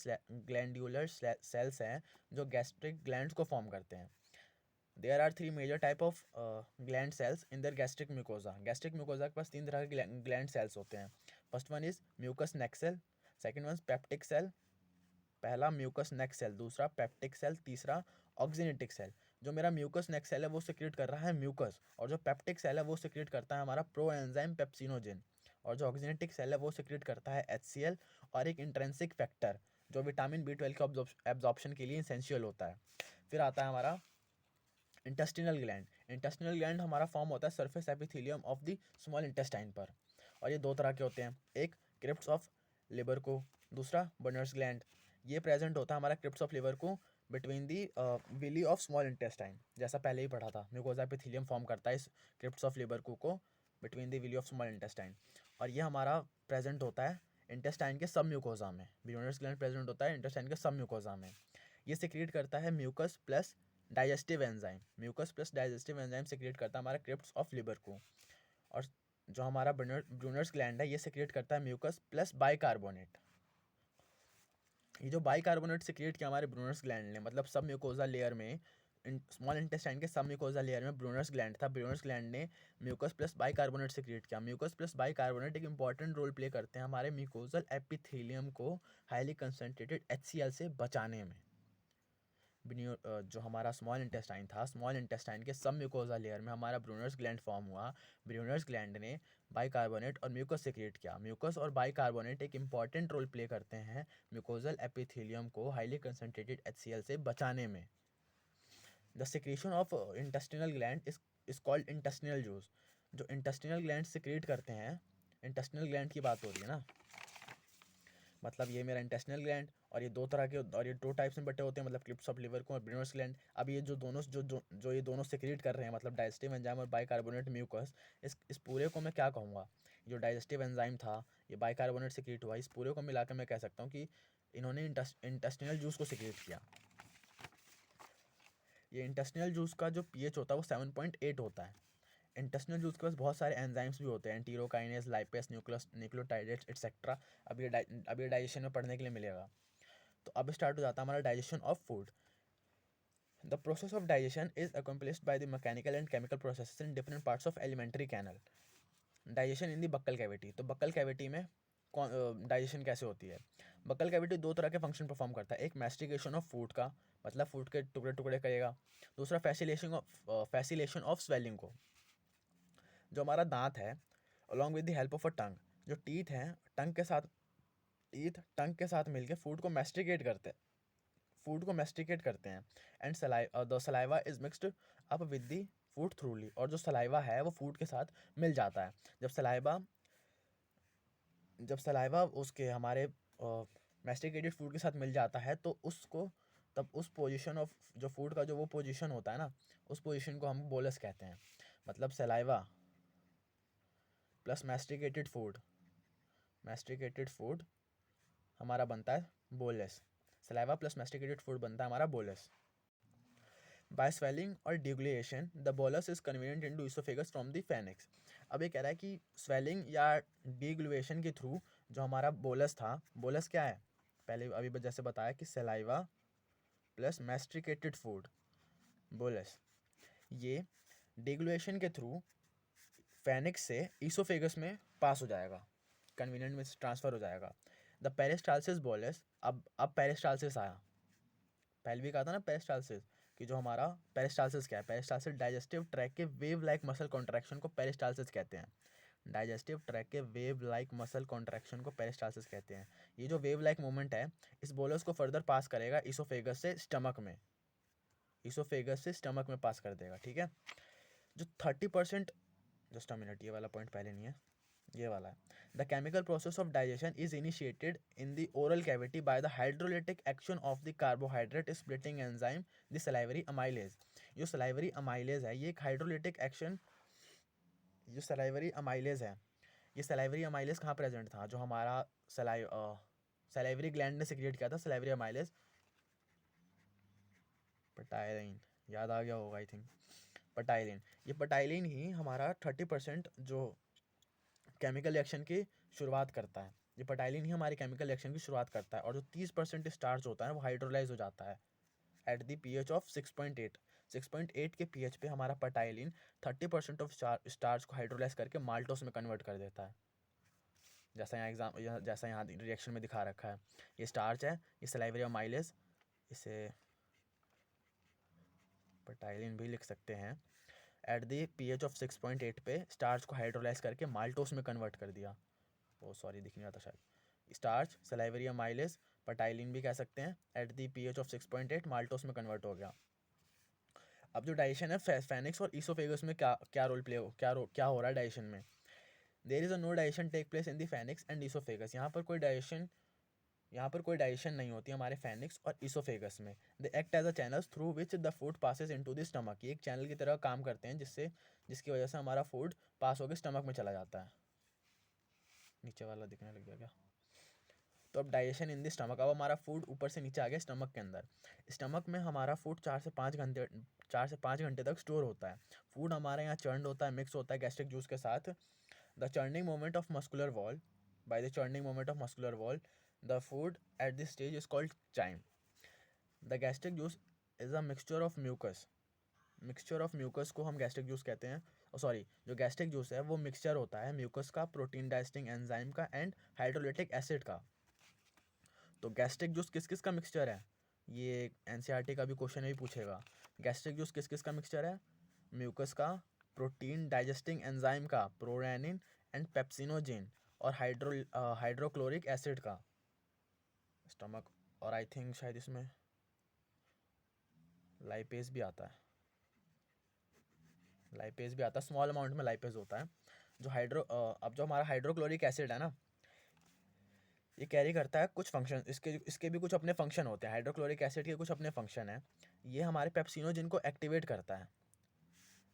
सेल्स हैं जो गैस्ट्रिक ग्लैंड्स को फॉर्म करते हैं। There are three major type of gland cells in the gastric mucosa. Gastric mucosa के पास तीन तरह के ग्लैंड सेल्स होते हैं। First one is mucus neck cell, second one peptic cell, पहला म्यूकस नेक सेल, दूसरा पेप्टिक सेल, तीसरा ऑक्सीनेटिक सेल। जो मेरा म्यूकस नेक सेल है वो सिक्रिएट कर रहा है म्यूकस, और जो पेप्टिक सेल है वो सिक्रिएट करता है हमारा प्रो एंजाइम पेप्सिनोजिन, और जो ऑक्सीनेटिक सेल है वो सिक्रिएट करता है HCl और एक इंट्रिंसिक फैक्टर जो विटामिन B12 के एब्जॉर्प्शन के लिए इसेंशियल होता है। फिर आता है हमारा इंटेस्टिनल ग्लैंड। इंटेस्टिनल ग्लैंड हमारा फॉर्म होता है surface epithelium of the small intestine पर, और ये दो तरह के होते हैं, एक क्रिप्ट्स ऑफ लिवर को, दूसरा बर्नर्स ग्लैंड। ये प्रेजेंट होता है हमारा क्रिप्ट्स ऑफ लिवर को between the villi of small intestine, जैसा पहले ही पढ़ा था, म्यूकोजा एपिथेलियम फॉर्म करता है इस क्रिप्ट्स ऑफ लिवर को between the villi of small intestine. और ये हमारा प्रेजेंट होता है इंटेस्टाइन के सब म्यूकोजा में, ब्रूनर्स ग्लैंड प्रेजेंट होता है इंटेस्टाइन के सब म्यूकोजा में। ये सिक्रिएट करता है mucus plus digestive enzyme, mucus plus digestive enzyme secrete करता है हमारा क्रिप्ट्स ऑफ लिवर को। और जो हमारा ब्रूनर्स ग्लैंड है ये सिक्रिएट करता है म्यूकस प्लस बाइकार्बोनेट। ये जो बाइकार्बोनेट सिक्रिएट किया हमारे ब्रूनर्स ग्लैंड ने, मतलब सब म्यूकोजा लेयर में, स्मॉल इंटेस्टाइन के सब म्यूकोजा लेयर में ब्रूनर्स ग्लैंड था, ब्रूनर्स ग्लैंड ने म्यूकस प्लस बाइकार्बोनेट सिक्रिएट किया। म्यूकस प्लस बाइकार्बोनेट एक इंपॉर्टेंट रोल प्ले करते हैं हमारे म्यूकोजल एपिथेलियम को हाईली कंसनट्रेटेड HCl से बचाने में। जो हमारा स्मॉल इंटेस्टाइन था, स्मॉल इंटेस्टाइन के सब म्यूकोजा लेयर में हमारा ब्रूनर्स ग्लैंड फॉर्म हुआ। ब्रूनर्स ग्लैंड ने बाइकार्बोनेट और म्यूकस सिक्रिएट किया। म्यूकस और बाइकार्बोनेट एक इंपॉर्टेंट रोल प्ले करते हैं म्यूकोजल एपिथेलियम को हाईली कंसनट्रेटेड HCl से बचाने में। The secretion of intestinal gland is called intestinal juice. जो इंटेस्टिनल ग्लैंड सिक्रिएट करते हैं, इंटेस्टिनल ग्लैंड की बात हो रही है ना, मतलब ये मेरा इंटेस्टिनल ग्लैंड, और ये दो तरह के, और ये दो टाइप्स में बटे होते हैं, मतलब क्लिप्स ऑफ लिवर को और ब्रूनर्स ग्लैंड। अब ये जो दोनों जो ये दोनों सिक्रिएट कर रहे हैं, मतलब डाइजेस्टिव एंजाइम और बाइकार्बोनेट म्यूकस, इस पूरे को मैं क्या कहूँगा, जो डाइजेस्टिव एंजाइम था ये बाइकार्बोनेट सिक्रिएट हुआ, इस पूरे को मिला के मैं कह सकता हूँ कि इन्होंने इंटेस्टिनल जूस को सिक्रिएट किया। ये इंटेस्टिनल जूस का जो pH होता है वो 7.8 होता है। इंटेस्टिनल जूस के पास बहुत सारे एंजाइम्स भी होते हैं, एंटीरोकाइनेज, लाइपेस, न्यूक्लियोटाइडेट्स एटसेट्रा। अब ये डाइजेशन में पढ़ने के लिए मिलेगा। तो अब स्टार्ट हो जाता है हमारा digestion of food. The process of digestion is accomplished by the mechanical and chemical processes in different parts of alimentary canal. Digestion in the buccal cavity, तो बक्कल कैविटी में डाइजेशन कैसे होती है। बक्कल कैविटी दो तरह के function perform करता है, एक मैस्टिकेशन ऑफ फूड का, मतलब फूड के टुकड़े टुकड़े करेगा, दूसरा फैसिलेशन ऑफ स्वेलिंग को। जो हमारा दांत है along with the help of a tongue, जो टीथ हैं टंग के साथ मिलकर फूड को मैस्टिकेट करते हैं। And the saliva is mixed up with the food थ्रूली, और जो सलाइवा है वो फूड के साथ मिल जाता है। जब सलाइवा उसके हमारे मैस्टिकेटेड फूड के साथ मिल जाता है तो उसको, तब उस पोजीशन ऑफ जो फूड का जो वो पोजीशन होता है ना, उस पोजीशन को हम बोलस कहते हैं। मतलब सलाइवा प्लस मैस्टिकेटेड फूड हमारा बनता है bolus. Saliva plus masticated food बनता है हमारा बोलस। बाय स्वेलिंग और deglutition the bolus is convenient into oesophagus from the pharynx. अब ये कह रहा है कि स्वेलिंग या डिग्लुएशन के थ्रू जो हमारा बोलस था, बोलस क्या है, पहले अभी जैसे बताया कि saliva plus masticated food, bolus, ये डिग्लुएशन के थ्रू फेनिक्स से इसोफेगस में पास हो जाएगा, कन्वीनियंट में ट्रांसफर हो जाएगा। द पेरिस्टालसिस बोलस, अब पेरिस्टालसिस आया, पहले भी कहा था ना पेरिस्टालसिस, कि जो हमारा पेरिस्टालसिस क्या है, पेरिस्टालसिस डाइजेस्टिव ट्रैक के वेव लाइक मसल कॉन्ट्रैक्शन को पेरिस्टालसिस कहते हैं। डाइजेस्टिव ट्रैक के वेव लाइक मसल कॉन्ट्रैक्शन को पेरिस्टालसिस कहते हैं। ये जो वेव लाइक मूवमेंट है इस बोलस को फर्दर पास करेगा इसोफेगस से स्टमक में, इसोफेगस से स्टमक में पास कर देगा, ठीक है। जो 30%, जस्ट अ मिनट, ये वाला पॉइंट पहले नहीं है, ये वाला है। The chemical process of digestion is initiated in the oral cavity by the hydrolytic action of the carbohydrate splitting enzyme the salivary amylase. जो सलाइवरी अमाइलेज है ये एक हाइड्रोलिटिक एक्शन, जो सलाइवरी अमाइलेज है, ये सलाइवरी अमाइलेज कहाँ present था, जो हमारा सलाइवरी ग्लैंड ने सिक्रिएट किया था सलाइवरी अमाइलेज, पटाइलिन, याद आ गया होगा आई थिंक, पटाइलिन। ये पटाइलिन ही हमारा 30% जो केमिकल रिएक्शन की शुरुआत करता है, ये पटाइलिन ही हमारे केमिकल रिएक्शन की शुरुआत करता है। और जो 30% स्टार्च होता है वो हाइड्रोलाइज हो जाता है एट द पीएच ऑफ 6.8। 6.8 के पीएच पे हमारा पटाइलिन 30% ऑफ स्टार्च को हाइड्रोलाइज करके माल्टोस में कन्वर्ट कर देता है, जैसा यहाँ रिएक्शन में दिखा रखा है। ये स्टार्च है, ये सलाइवरी अमाइलेज, इसे पटाइलिन भी लिख सकते हैं। एट द पीएच ऑफ 6.8 पे स्टार्च को हाइड्रोलाइज करके माल्टोस में कन्वर्ट कर दिया। ओ सॉरी, दिख नहीं रहा था शायद। स्टार्च, सलाइवरी अमाइलेज, पटाइलिन भी कह सकते हैं, at the pH of 6.8 maltose में कन्वर्ट हो गया। अब जो डाइजेशन है फेनिक्स और ईसोफेगस में क्या क्या रोल प्ले हो क्या हो रहा है डाइजेशन में। There is a no digestion take place in the pharynx and oesophagus. यहाँ पर कोई डाइजेशन नहीं होती हमारे फेनिक्स और ईसोफेगस में। They act as a channels through which the food passes into the stomach. ये एक चैनल की तरह काम करते हैं जिसकी वजह से हमारा फूड पास होकर स्टमक में चला जाता है। नीचे वाला दिखने लग गया क्या? तो अब डाइजेशन इन द स्टमक, अब हमारा फूड ऊपर से नीचे आ गया स्टमक के अंदर। स्टमक में हमारा फूड 4 से 5 घंटे तक स्टोर होता है। फूड हमारे यहाँ चर्न होता है, मिक्स होता है गैस्ट्रिक जूस के साथ। The churning moment of muscular wall, by the churning moment of muscular wall the food at this stage is called chyme. The gastric juice is a mixture of mucus. Mixture of mucus को हम gastric juice कहते हैं। Sorry, जो gastric juice है वो mixture होता है mucus का, प्रोटीन डाइजेस्टिंग एंजाइम का एंड हाइड्रोलिटिक एसिड का। तो गैस्ट्रिक जूस किस किस का मिक्सचर है, ये एनसीईआरटी का भी क्वेश्चन भी पूछेगा। गैस्ट्रिक जूस किस किस का मिक्सचर है, म्यूकस का, प्रोटीन डाइजेस्टिंग एंजाइम का, प्रोरेनिन एंड पेप्सिनोजिन, और हाइड्रोक्लोरिक एसिड का। स्टमक, और आई थिंक शायद इसमें लाइपेज भी आता है, स्मॉल अमाउंट में लाइपेज होता है। अब जो हमारा हाइड्रोक्लोरिक एसिड है ना, ये कैरी करता है कुछ फंक्शन, इसके भी कुछ अपने फंक्शन होते हैं। हाइड्रोक्लोरिक एसिड के कुछ अपने फंक्शन हैं। ये हमारे पेप्सिनोजिन को एक्टिवेट करता है।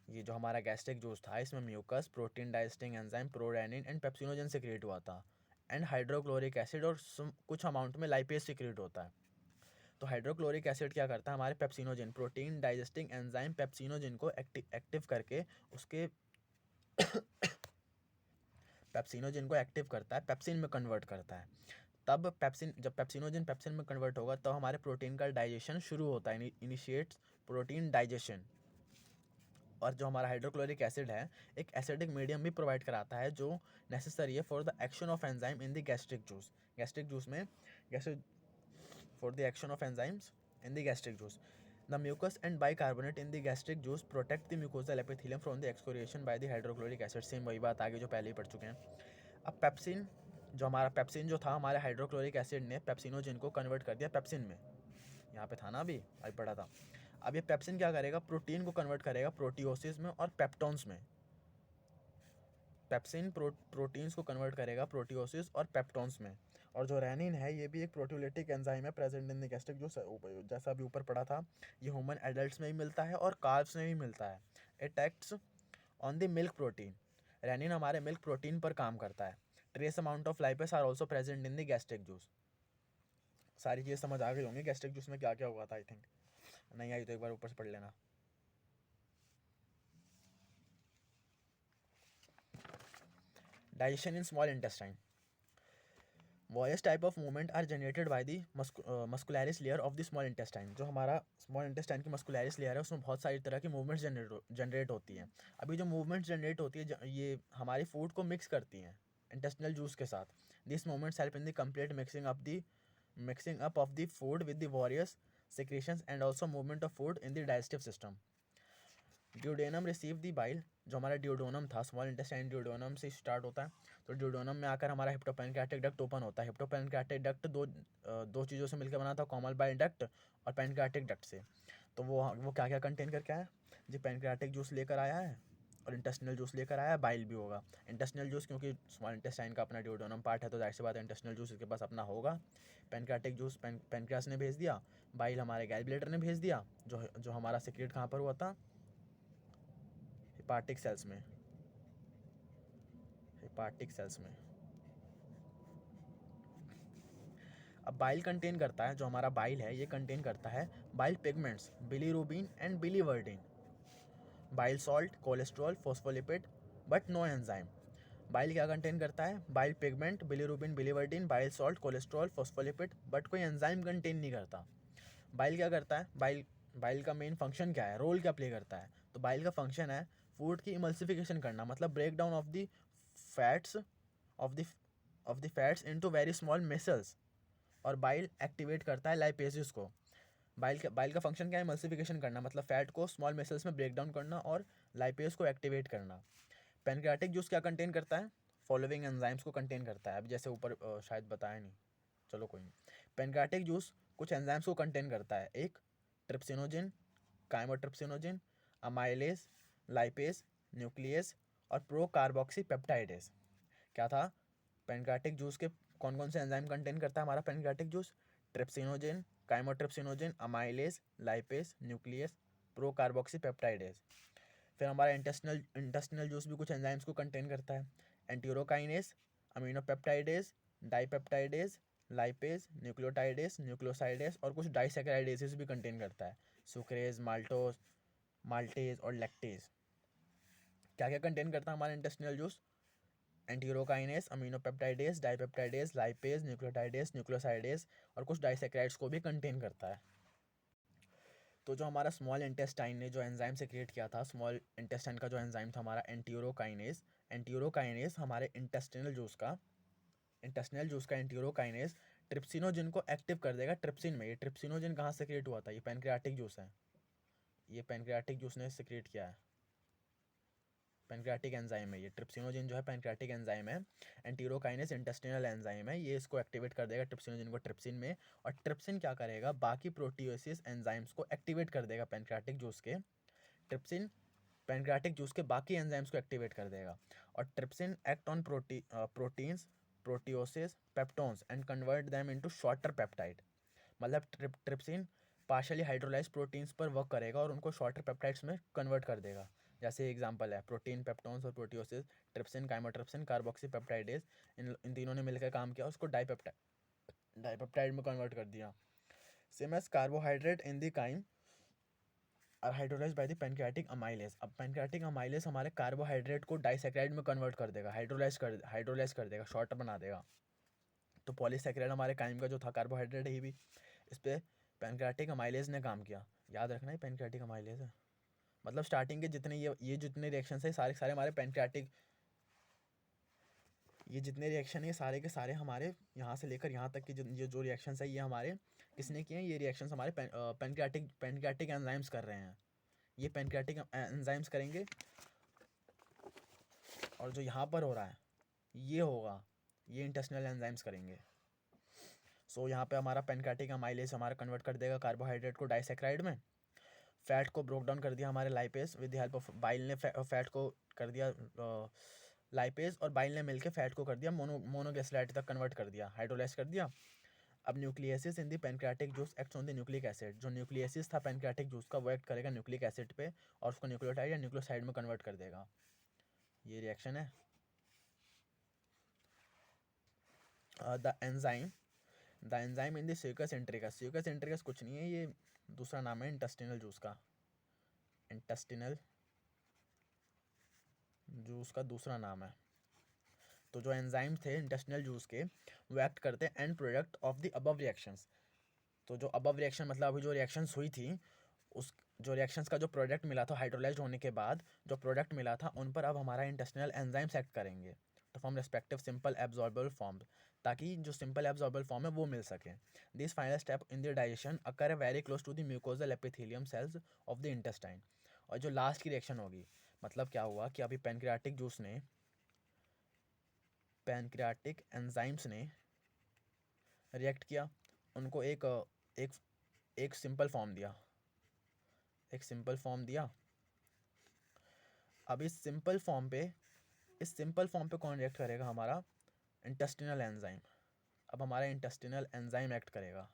ये जो हमारा गैस्ट्रिक जूस था इसमें mucus, protein digesting enzyme, prorennin and pepsinogen secrete हुआ था, एंड हाइड्रोक्लोरिक एसिड और कुछ अमाउंट में लाइपेज सिक्रिएट होता है। तो हाइड्रोक्लोरिक एसिड क्या करता है, हमारे pepsinogen, protein digesting enzyme pepsinogen को एक्टिव करके उसके पेप्सिनोजिन को एक्टिव करता है, पेप्सिन में कन्वर्ट करता है। जब पेप्सिनोजिन पेप्सिन में कन्वर्ट होगा तो हमारे प्रोटीन का डाइजेशन शुरू होता है, इनिशिएट्स प्रोटीन डाइजेशन। और जो हमारा हाइड्रोक्लोरिक एसिड है एक एसिडिक मीडियम भी प्रोवाइड कराता है जो नेसेसरी है for the action of enzyme in the gastric juice में gastric for the action of enzymes in the gastric juice. The mucus and bicarbonate in the gastric juice protect the mucosal epithelium from the excoriation by the hydrochloric acid. Same वही बात आगे जो पहले ही पढ़ चुके हैं। अब पेप्सिन जो था हमारे हाइड्रोक्लोरिक एसिड ने पेप्सिनोजिन को कन्वर्ट कर दिया पेप्सिन में, यहाँ पे था ना अभी पढ़ा था। अब ये पेप्सिन क्या करेगा, प्रोटीन को कन्वर्ट करेगा प्रोटियोसिस में और पेप्टोन्स में। पेप्सिन प्रोटीन्स को कन्वर्ट करेगा प्रोटियोसिस और पेप्टोन्स में। और जो रेनिन है ये भी एक प्रोटियोलिटिक एंजाइम है present in the gastric juice, जैसा अभी ऊपर पढ़ा था। ये ह्यूमन एडल्ट्स में भी मिलता है और कार्ब्स में भी मिलता है। It acts on the milk protein. Rennin हमारे मिल्क प्रोटीन पर काम करता है। Trace amount of lipase are also present in the gastric juice. सारी चीज़ समझ आ गई होंगी गैस्ट्रिक जूस में क्या क्या हुआ था आई थिंक। नहीं आई तो एक बार ऊपर से पढ़ लेना। Digestion in small intestine, various type of movement are generated by the muscularis layer of the small intestine। जो हमारा स्मॉल इंटेस्टाइन की मस्कुलरिस लेयर है उसमें बहुत सारी तरह की मूवमेंट्स जनरेट होती हैं। अभी जो मूवमेंट्स जनरेट होती है ये हमारी फूड को मिक्स करती हैं इंटेस्टिनल जूस के साथ। This movements help in the complete mixing up of the food with the various secretions and also movement of food in the digestive system। Duodenum receive the bile, जो हमारा duodenum था, small intestine duodenum से start होता है, तो duodenum में आकर हमारा हिप्टोपैनक्रियाटिक डक्ट ओपन होता है। हिप्टोपैनक्रियाटिक डक्ट दो चीज़ों से मिलकर बना था, कॉमन बाइल डक्ट और पैनक्रियाटिक डक्ट से। तो वो क्या क्या कंटेन करके आया जी, पैनक्रियाटिक जूस लेकर आया है और इंटेस्टिनल जूस लेकर आया है, बाइल भी होगा। इंटेस्टिनल जूस क्योंकि स्मॉल इंटेस्टाइन का अपना ड्यूडोनम पार्ट है तो जाहिर सी बात है इंटेस्टिनल जूस इसके पास अपना होगा। पैनक्रियाटिक जूस पैनक्रियास ने भेज दिया, बाइल हमारे गैल ब्लैडर ने भेज दिया, जो हमारा सिक्रेट कहाँ पर हुआ था, हिपाटिक सेल्स में। अब बाइल कंटेन करता है, जो हमारा बाइल है ये कंटेन करता है bile pigments, bilirubin and biliverdin, bile salt, cholesterol, phospholipid, but no enzyme. Bile क्या कंटेन करता है, bile pigment, bilirubin, biliverdin, bile salt, cholesterol, phospholipid, but कोई एंजाइम कंटेन नहीं करता। बाइल क्या करता है, बाइल का मेन फंक्शन क्या है, रोल क्या प्ले करता है, तो बाइल का फंक्शन है फूड की इमल्सिफिकेशन करना, मतलब break down of the fats of the fats into very small micelles. और बाइल एक्टिवेट करता है लाइपेजेस को। बाइल का फंक्शन क्या है, इमल्सिफिकेशन करना, मतलब फैट को स्मॉल मिसल्स में ब्रेक डाउन करना और लाइपेज को एक्टिवेट करना। पैनक्रियाटिक जूस क्या कंटेन करता है, फॉलोइंग एंजाइम्स को कंटेन करता है। अब जैसे ऊपर शायद बताया नहीं, चलो कोई नहीं। पैनक्रियाटिक जूस कुछ एंजाइम्स को कंटेन करता है, एक trypsinogen, chymotrypsinogen, amylase, lipase, nucleus और प्रो कार्बोक्सी पेप्टाइडेज। क्या था, पैनक्रियाटिक जूस के कौन कौन से एंजाइम कंटेन करता है हमारा pancreatic juice, trypsinogen, chymotrypsinogen, amylase, lipase, nucleases, procarboxypeptidase. फिर हमारा इंटेस्टिनल जूस भी कुछ एंजाइम्स को कंटेन करता है, enterokinase, aminopeptidase, dipeptidase, lipase, nucleotidase, nucleosidase और कुछ डाइसैकेराइडेजेस भी कंटेन करता है, सुक्रेज, माल्टेज और लैक्टेज। क्या क्या कंटेन करता है हमारा intestinal juice, enterokinase, aminopeptidase, dipeptidase, lipase, nucleotidase, nucleosidase और कुछ डाइसैकेराइड्स को भी कंटेन करता है। तो जो हमारा स्मॉल इंटेस्टाइन ने जो एंजाइम से क्रिएट किया था, स्मॉल इंटेस्टाइन का जो एंजाइम था हमारा एंटीरोकाइनेज हमारे इंटेस्टिनल जूस का एंटीरोकाइनेज ट्रिप्सिनोजिन को एक्टिव कर देगा ट्रिप्सिन में। ये ट्रिप्सिनोजिन कहाँ से क्रिएट हुआ था, ये पैनक्रियाटिक जूस है, ये पैनक्रियाटिक जूस ने सिक्रेट किया है, पैनक्रियाटिक एंजाइम है ये। ट्रिप्सिनोजिन जो है पैनक्रियाटिक एंजाइम है, एंटीरोकाइनेज इंटेस्टिनल एंजाइम है, ये इसको एक्टिवेट कर देगा ट्रिप्सिनोजिन को ट्रिप्सिन में। और ट्रिप्सिन क्या करेगा, बाकी प्रोटियोसिस एंजाइम्स को एक्टिवेट कर देगा पैनक्रियाटिक जूस के। ट्रिप्सिन पैनक्रियाटिक जूस के बाकी एंजाइम्स को एक्टिवेट कर देगा। और trypsin act on proteins, proteoses, peptones and convert them into shorter peptide. मतलब ट्रिप्सिन पार्शियली हाइड्रोलाइज प्रोटीन्स पर वर्क करेगा और उनको शॉर्टर पेप्टाइड्स में कन्वर्ट कर देगा। जैसे एग्जांपल है प्रोटीन, पेप्टोन्स और प्रोटियोसिस, ट्रिप्सिन, काइमोट्रिप्सिन, कार्बोक्सी पेप्टाइडेज, इन तीनों ने मिलकर काम किया, उसको डाइपेप्टाइड में कन्वर्ट कर दिया। Same as carbohydrate in the chyme are hydrolysed by the pancreatic amylase. अब पैनक्रियाटिक अमाइलेज हमारे कार्बोहाइड्रेट को डाइसैकेराइड में कन्वर्ट कर देगा, हाइड्रोलाइज कर देगा, शॉर्टर बना देगा। तो पॉलीसैकेराइड हमारे काइम का जो था कार्बोहाइड्रेट ही भी, इस पर पैनक्रियाटिक अमाइलेज ने काम किया। याद रखना है पैनक्रियाटिक अमाइलेज है, मतलब स्टार्टिंग के जितने ये जितने रिएक्शन है सारे सारे हमारे पैनक्रियाटिक, ये जितने रिएक्शन है सारे के सारे हमारे यहाँ से लेकर यहाँ तक की ये जो रिएक्शंस है ये हमारे किसने किए हैं, ये रिएक्शंस हमारे पैनक्रियाटिक एंजाइम्स कर रहे हैं। ये पैनक्रियाटिक एंजाइम्स करेंगे और जो यहाँ पर हो रहा है ये होगा, ये इंटेस्टिनल एंजाइम्स करेंगे। सो यहाँ पे हमारा पैनक्रियाटिक अमाइलेज हमारा कन्वर्ट कर देगा कार्बोहाइड्रेट को डाइसैकेराइड में। फैट को ब्रोक डाउन कर दिया हमारे lipase with the help of bile ने फैट को कर दिया लाइपेज और बाइल ने मिलकर फैट को कर दिया मोनोग्लिसराइड तक कन्वर्ट कर दिया, हाइड्रोलाइज कर दिया। अब nucleus is in the pancreatic juice acts on the nucleic acid. जो न्यूक्लियसिस था पैनक्रियाटिक जूस का वो एक्ट करेगा न्यूक्लिक एसिड पे और उसको न्यूक्लियोटाइड या न्यूक्लियोसाइड में कन्वर्ट कर देगा। ये रिएक्शन है। The enzyme the enzyme in the succus entericus, succus entericus कुछ नहीं है, ये दूसरा नाम है इंटेस्टिनल जूस का, इंटेस्टिनल जूस का दूसरा नाम है। तो जो एंजाइम थे इंटेस्टिनल जूस के, वो एक्ट करते हैं and product of the above reactions. तो जो अबव रिएक्शन मतलब अभी जो रिएक्शंस हुई थी, उस जो रिएक्शंस का जो प्रोडक्ट मिला था हाइड्रोलाइज्ड होने के बाद, जो प्रोडक्ट मिला था उन पर अब हमारा इंटेस्टिनल एंजाइम्स एक्ट करेंगे तो from respective simple absorbable form, ताकि जो सिंपल एब्जॉर्बल फॉर्म है वो मिल सके। This final step in the digestion occur very close to the mucosal epithelium cells of the intestine. और जो लास्ट की रिएक्शन होगी, मतलब क्या हुआ कि अभी पैनक्रियाटिक जूस ने, पैनक्रियाटिक एंजाइम्स ने रिएक्ट किया, उनको एक एक सिंपल फॉर्म दिया, एक सिंपल फॉर्म दिया। अब इस सिंपल फॉर्म पे कौन रिएक्ट करेगा? हमारा इंटेस्टिनल एंजाइम। अब हमारा इंटेस्टिनल एंजाइम एक्ट करेगा,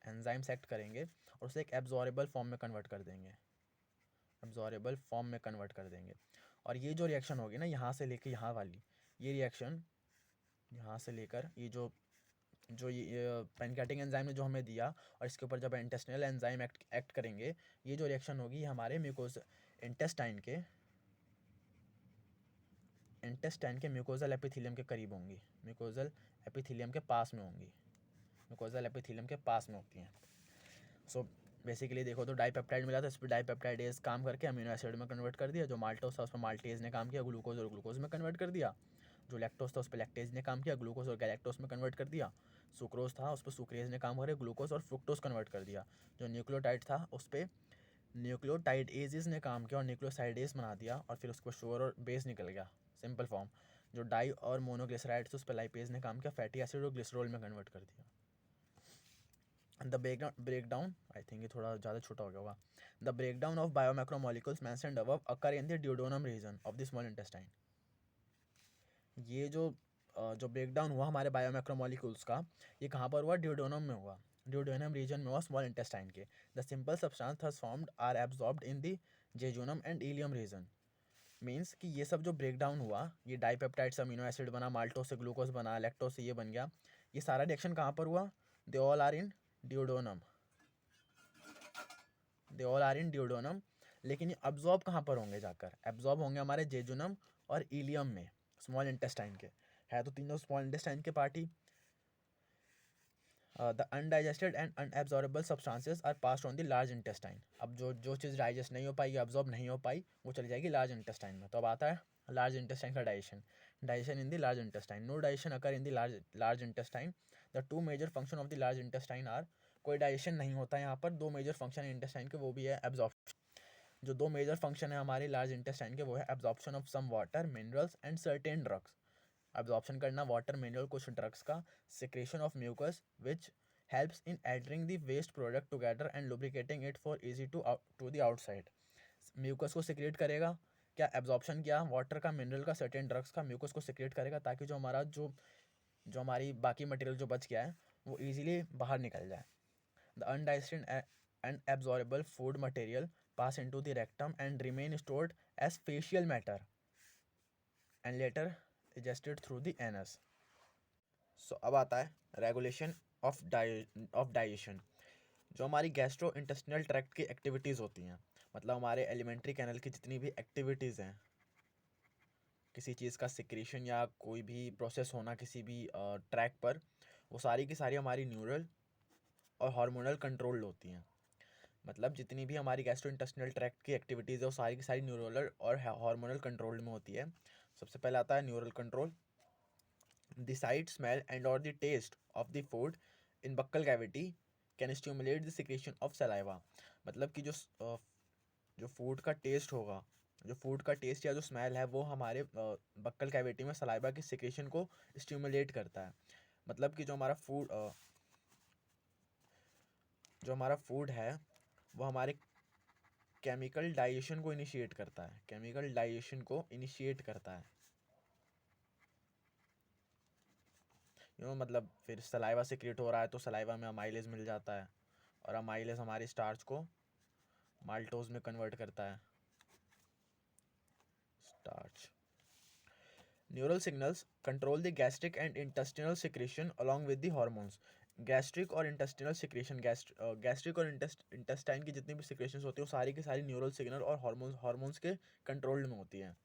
एंजाइम्स एक्ट करेंगे और उसे एक एब्जॉर्बल फॉर्म में कन्वर्ट कर देंगे, एब्जॉर्बल फॉर्म में कन्वर्ट कर देंगे। और ये जो रिएक्शन होगी ना, यहाँ से लेकर यहाँ वाली, ये रिएक्शन यहाँ से लेकर ये जो ये पैनक्रियाटिक एंजाइम ने जो हमें दिया, और इसके ऊपर जब इंटेस्टिनल एंजाइम एक्ट करेंगे, ये जो रिएक्शन होगी हमारे म्यूकोज इंटेस्टाइन के म्यूकोजल एपिथेलियम के करीब होंगी, म्यूकोजल एपिथेलियम के पास में होंगी, म्यूकोजल एपिथेलियम के पास में होती हैं। सो बेसिकली देखो तो डाइपेप्टाइड मिला था, इस पर डाइपेप्टाइडेज काम करके अमीनो एसिड में कन्वर्ट कर दिया, जो माल्टोस था उस पर माल्टेज ने काम किया, ग्लूकोज और ग्लूकोज में कन्वर्ट कर दिया, जो लैक्टोज था उस पर लैक्टेज ने काम किया, ग्लूकोज और गैलेक्टोज में कन्वर्ट कर दिया, सुक्रोज था उस पर सुक्रेज ने काम करके ग्लूकोज और फ्रुक्टोज कन्वर्ट कर दिया, जो न्यूक्लियोटाइड था उस पर न्यूक्लियोटाइडेजेस ने काम किया और न्यूक्लियोसाइडेज बना दिया, और फिर उसको शुगर और बेस निकल गया सिंपल फॉर्म, जो डाई और मोनोग्लिसराइड्स उस पर लाइपेज ने काम किया, फैटी एसिड और ग्लिसरॉल में कन्वर्ट कर दिया। द ब्रेकडाउन आई थिंक ये थोड़ा ज़्यादा छोटा हो गया होगा। The breakdown of biomacromolecules mentioned above occur in the duodenum region of the small intestine. ये जो ब्रेकडाउन हुआ हमारे बायोमैक्रोमोलिक्यूल्स का, ये कहाँ पर हुआ? ड्यूडेनम में हुआ, ड्यूडेनम रीजन में हुआ स्मॉल इंटेस्टाइन के। The simple substance thus formed are absorbed in the jejunum and ileum region. Means कि ये सब जो ब्रेकडाउन हुआ, ये डाइपेप्टाइड्स अमीनो एसिड बना, माल्टोज से ग्लूकोज बना, लैक्टोज से ये बन गया, ये सारा रिएक्शन कहाँ पर हुआ? They all are in duodenum, they all are in duodenum. लेकिन ये अब्जॉर्ब कहाँ पर होंगे? जाकर एब्जॉर्ब होंगे हमारे जेजुनम और इलियम में, स्मॉल इंटेस्टाइन के, है तो तीनों स्मॉल इंटेस्टाइन के पार्ट ही। The undigested and unabsorbable substances are passed on the large intestine. अब जो चीज़ डाइजेस्ट नहीं हो पाई, एब्जॉर्ब नहीं हो पाई, वो चली जाएगी लार्ज इंटेस्टाइन में। तो अब आता है लार्ज इंटेस्टाइन का digestion, digestion in the large intestine. No digestion occur in the large intestine. The two major function of the large intestine are, कोई डाइजेशन नहीं होता है यहाँ पर, दो मेजर फंक्शन है इंटेस्टाइन के, वो भी है एब्जॉर्प्शन। जो दो मेजर फंक्शन है हमारे लार्ज इंटेस्टाइन के, वो है absorption of some water, minerals and certain drugs. Absorption करना वाटर, मिनरल, कुछ ड्रग्स का, secretion of mucus which helps in adhering the waste product together and lubricating it for easy to the outside। Mucus को secrete करेगा, क्या absorption किया water का, mineral का, certain drugs का, म्यूकस को सिक्रेट करेगा ताकि जो हमारी बाकी मटेरियल जो बच गया है वो इजीली बाहर निकल जाए। The undigested and absorbable food material pass into the rectum and remain stored as faecal matter and later digested through the anus. So अब आता है रेगुलेशन ऑफ डाइजेशन। जो हमारी गैस्ट्रो इंटेस्टिनल ट्रैक्ट की एक्टिविटीज़ होती हैं, मतलब हमारे एलिमेंट्री कैनल की जितनी भी एक्टिविटीज़ हैं, किसी चीज़ का सिक्रीशन या कोई भी प्रोसेस होना किसी भी ट्रैक पर, वो सारी की सारी हमारी न्यूरल और हार्मोनल कंट्रोल्ड होती हैं। मतलब जितनी भी हमारी गैस्ट्रो इंटेस्टिनल ट्रैक्ट की एक्टिविटीज़ है वो सारी की सारी न्यूरल और हार्मोनल कंट्रोल्ड में होती है। सबसे पहले आता है neural control. The sight, smell, and or the taste of the food in buccal cavity can stimulate the secretion of saliva। मतलब कि जो फूड का टेस्ट होगा, जो फूड का टेस्ट या जो स्मेल है वो हमारे बक्कल कैविटी में सलाइवा की सिक्रेशन को स्टिमुलेट करता है। मतलब कि जो हमारा फूड है वो हमारे केमिकल डाइजेशन को इनिशिएट करता है, केमिकल डाइजेशन को इनिशिएट करता है। मतलब फिर सलाइवा सिक्रेट हो रहा है तो सलाइवा में अमाइलेज मिल जाता है, और अमाइलेज हमारी स्टार्च को माल्टोज में कन्वर्ट करता है, starch. Neural signals control the gastric and intestinal secretion along with the hormones. Gastric और इंटेस्टिनल सिक्रेशन, गैस्ट्रिक और इंटेस्टाइन की जितनी भी सिक्रेशंस होती हैं वो सारी की सारी न्यूरल सिग्नल और हार्मोन्स के कंट्रोल में होती हैं।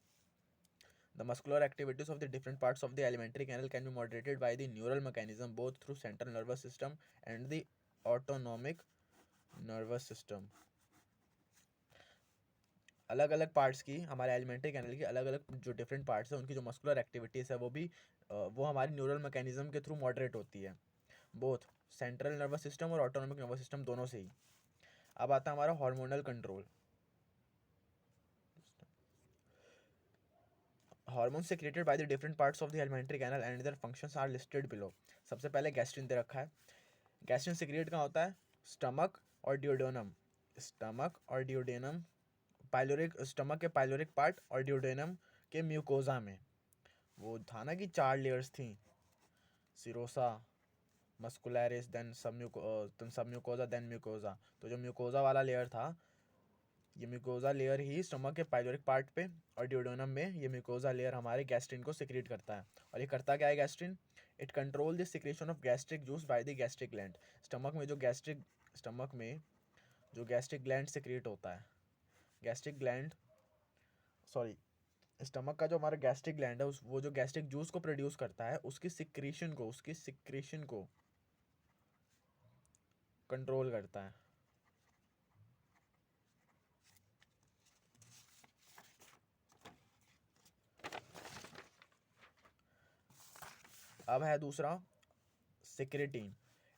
The muscular activities of the different parts of the alimentary canal can be moderated by the neural mechanism both through central nervous system and the autonomic nervous system। अलग अलग parts की, हमारे alimentary canal की अलग अलग जो different parts हैं उनकी जो मस्कुलर एक्टिविटीज़ है वो भी वो हमारी न्यूरल मैकेनिज्म के थ्रू मॉडरेट होती है, बोथ सेंट्रल नर्वस सिस्टम और ऑटोनॉमिक नर्वस सिस्टम दोनों से ही। अब आता है हमारा hormonal control. Hormone secreted by the different parts of the alimentary canal and their functions are listed below। सबसे पहले गैस्ट्रिन दे रखा है। गैस्ट्रिन सिक्रिएट कहाँ होता है? स्टमक और ड्यूडेनम। स्टमक और ड्यूडेनम, पाइलोरिक, स्टमक के पाइलोरिक पार्ट और ड्यूडेनम के म्यूकोजा में। वो था ना कि 4 लेयर्स थी, सिरोसा, मस्कुलरिस, देन सब म्यूकोजा, देन म्यूकोजा। तो जो म्यूकोजा वाला लेयर था, ये म्यूकोजा लेयर ही स्टमक के पाइलोरिक पार्ट पे और ड्यूडेनम में ये म्यूकोजा लेयर हमारे गैस्ट्रिन को सिक्रेट करता है। और ये करता क्या है gastrin? It control the secretion of gastric juice by the gastric gland. Stomach में जो गैस्ट्रिक ग्लैंड सिक्रेट होता है, गैस्ट्रिक ग्लैंड, सॉरी, स्टमक का जो हमारा गैस्ट्रिक ग्लैंड है वो जो गैस्ट्रिक जूस को प्रोड्यूस करता है उसकी सिक्रेशन को कंट्रोल करता है। अब है दूसरा secretin।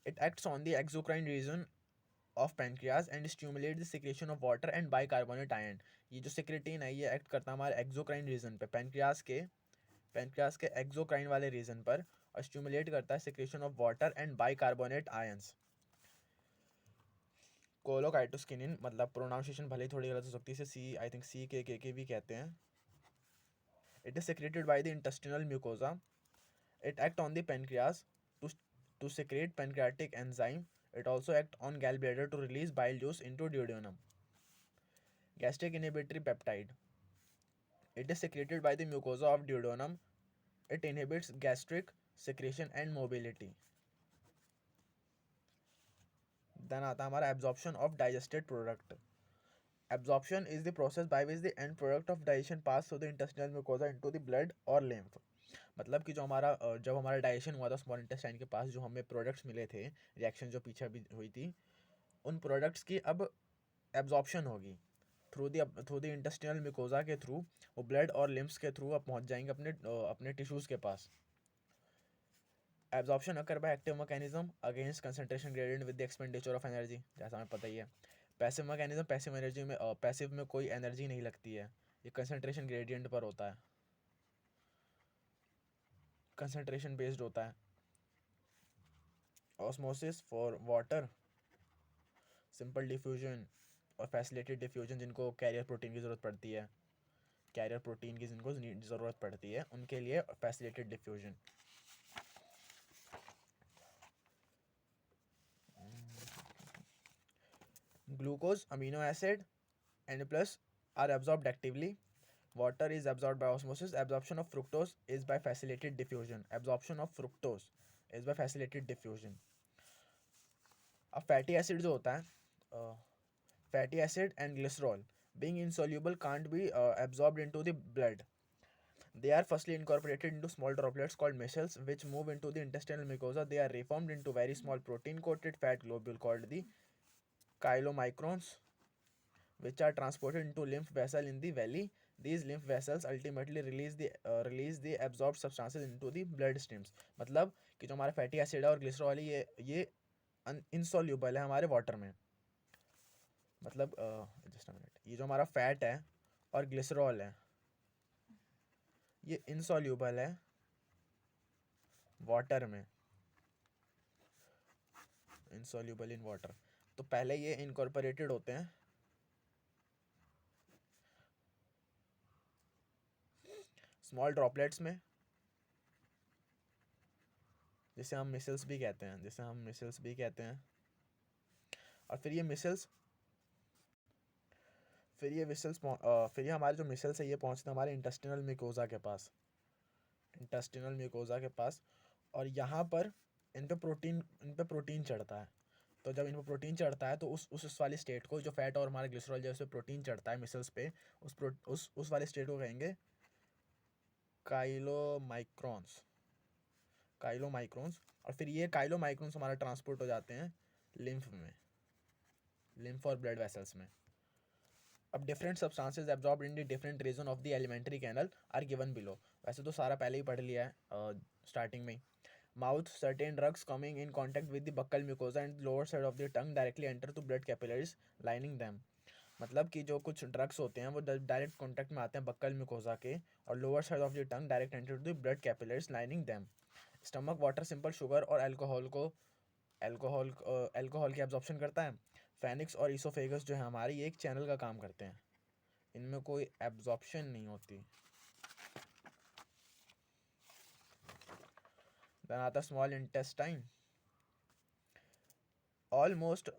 It acts on the exocrine region of pancreas and stimulates the secretion of water and bicarbonate ion। ये जो secretin है ये एक्ट करता है हमारे एक्सोक्राइन रीजन पे, पैनक्रियास के एक्सोक्राइन वाले रीजन पर, और स्टिमुलेट करता है secretion of water and bicarbonate ions. Cholecystokinin, मतलब प्रोनाउंसिएशन भले ही थोड़ी गलत हो सकती है, सी आई थिंक के भी कहते हैं। It is secreted by the intestinal mucosa। It act on the pancreas to to secrete pancreatic enzyme। It also act on gallbladder to release bile juice into duodenum। Gastric inhibitory peptide। It is secreted by the mucosa of duodenum। It inhibits gastric secretion and mobility। Then आता है हमारा absorption of digested product। Absorption is the process by which the end product of digestion pass through the intestinal mucosa into the blood or lymph। मतलब कि जो हमारा जब हमारा digestion हुआ था स्मॉल इंटेस्टाइन के पास, जो हमें प्रोडक्ट्स मिले थे, रिएक्शन जो पीछे भी हुई थी, उन प्रोडक्ट्स की अब एब्जॉर्प्शन होगी थ्रू द इंटेस्टिनल मिकोजा के थ्रू। वो ब्लड और लिम्स के थ्रू अब पहुंच जाएंगे अपने टिश्यूज़ के पास। Absorption occur by active mechanism against concentration gradient with the expenditure of energy, जैसा हमें पता ही है। पैसिव मैकेनिज्म, पैसिव में कोई एनर्जी नहीं लगती है, ये कंसंट्रेशन ग्रेडियंट पर होता है, कंसंट्रेशन बेस्ड होता है। Osmosis for water, simple diffusion और फैसिलिटेड डिफ्यूजन, जिनको कैरियर प्रोटीन की ज़रूरत पड़ती है, कैरियर प्रोटीन की जिनको ज़रूरत पड़ती है उनके लिए facilitated diffusion. Glucose, amino acid and plus are absorbed actively। Water is absorbed by osmosis। Absorption of fructose is by facilitated diffusion। Absorption of fructose is by facilitated diffusion। अब fatty acid जो होता है, fatty acid and glycerol being insoluble can't be absorbed into the blood। They are firstly incorporated into small droplets called micelles which move into the intestinal mucosa। They are reformed into very small protein coated fat globule called the chylomicrons which are transported into lymph vessel in the belly। These lymph vessels ultimately release the absorbed substances into the blood streams। मतलब कि जो हमारा fatty acid है और glycerol है ये insoluble है हमारे वाटर में। मतलब जस्ट अ मिनट, ये जो हमारा फैट है और ग्लिसरॉल है ये इनसॉल्यूबल है वाटर में, इनसॉल्यूबल इन वाटर। तो पहले ये इनकॉर्पोरेटेड होते हैं स्मॉल ड्रॉपलेट्स में, जिसे हम मिसल्स भी कहते हैं, और फिर ये मिसल्स फिर ये हमारे जो मिसल्स है ये पहुंचते हैं हमारे इंटेस्टिनल मिकोजा के पास। इंटेस्टिनल म्यूकोजा के पास, और यहाँ पर इन पे प्रोटीन चढ़ता है। तो जब इन पे प्रोटीन चढ़ता है तो उस वाली स्टेट को, जो फैट और हमारा ग्लिसरॉल जैसे प्रोटीन चढ़ता है मिसल्स पे, उस वाले स्टेट को कहेंगे काइलोमाइक्रोन्स। काइलोमाइक्रोन्स। और फिर ये काइलोमाइक्रोन्स हमारा ट्रांसपोर्ट हो जाते हैं लिम्फ में, लिम्फ और ब्लड वेसल्स में। अब different substances absorbed in the different region of the alimentary canal are given below. वैसे तो सारा पहले ही पढ़ लिया है स्टार्टिंग में। Mouth, certain drugs coming in contact with the buccal mucosa and lower side of the tongue directly enter to blood capillaries lining them. मतलब कि जो कुछ ड्रग्स होते हैं वो डायरेक्ट कॉन्टैक्ट में आते हैं बक्कल म्यूकोजा के, और lower side of the tongue direct enter to the blood capillaries lining them. Stomach water simple sugar और अल्कोहल की एब्जॉर्प्शन करता है। फेनिक्स और ईसोफेगस जो है हमारे, ये एक चैनल का काम करते हैं, इनमें कोई एब्जॉर्प्शन नहीं होती। देन आता small intestine. Almost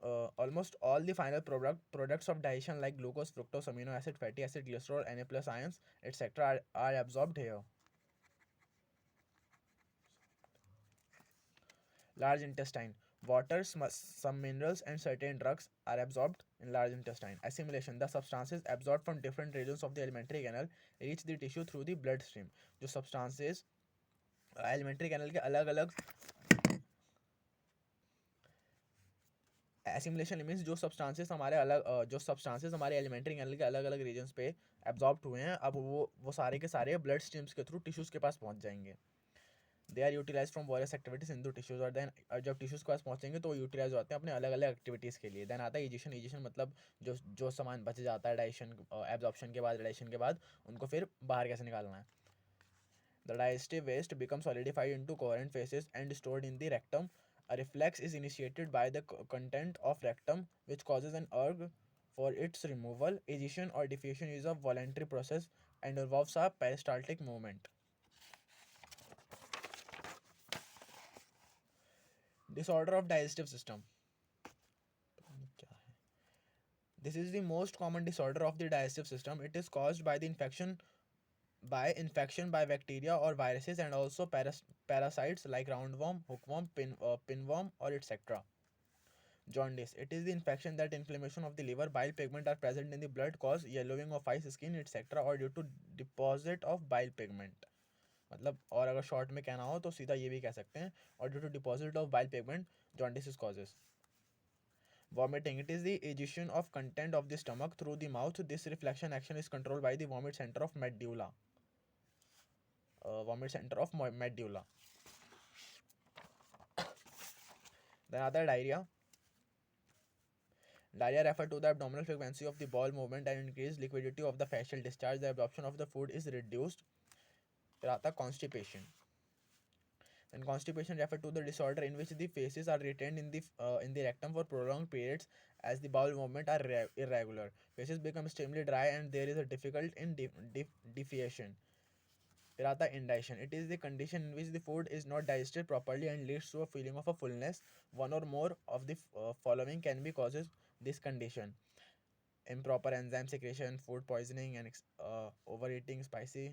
all the final products of digestion like glucose, fructose, amino acid, fatty acid, glycerol, Na plus ions, etc. are absorbed here. Large intestine. Water, some minerals and certain drugs are absorbed in large intestine. Assimilation. The substances absorbed from different regions of the alimentary canal reach the tissue through the bloodstream. जो substances alimentary canal के अलग अलग, assimilation means जो substances हमारे alimentary canal के अलग अलग regions पे एब्जॉर्ब हुए हैं, अब वो सारे के सारे ब्लड स्ट्रीम्स के थ्रू टिश्यूज़ के पास पहुंच जाएंगे। They are utilize from various activities in दो टिश्यूज, और देन जब टिश्यूज़ के पास पहुंचेंगे तो वो यूटिलाइज होते हैं अपने अलग अलग एक्टिविटीज़ के लिए। देन आता है इजेशन। इजेशन मतलब जो सामान बच जाता है डाइजेशन एब्जॉर्प्शन के बाद, डाइजेशन के बाद उनको फिर बाहर कैसे निकालना है। The digestive waste becomes solidified into coherent phases and stored in the rectum. A reflex is initiated by the content of rectum, which causes an urge for its removal. Egestion or diffusion is a voluntary process and involves a peristaltic movement. Disorder of digestive system. This is the most common disorder of the digestive system. It is caused by the infection by bacteria or viruses, and also parasites like roundworm, hookworm, pinworm, or etc. Jaundice. It is the infection that inflammation of the liver, bile pigment are present in the blood, cause yellowing of eyes, skin, etc. or due to deposit of bile pigment. मतलब और अगर short में कहना हो तो सीधा ये भी कह सकते हैं, और due to deposit of bile pigment jaundice is causes. Vomiting. It is the egestion of content of the stomach through the mouth. This reflection action is controlled by the vomit center of medulla. Medulla. Then other diarrhea. Diarrhea refer to the abdominal frequency of the bowel movement and increased liquidity of the facial discharge. The absorption of the food is reduced. फिर आता constipation. And constipation refer to the disorder in which the feces are retained in the rectum for prolonged periods as the bowel movement are irregular. Feces become extremely dry and there is a difficult in defecation. फिर आता indigestion. It is the condition in which the food is not digested properly and leads to a feeling of a fullness. One or more of the following can be causes this condition: improper enzyme secretion, food poisoning, and overeating, spicy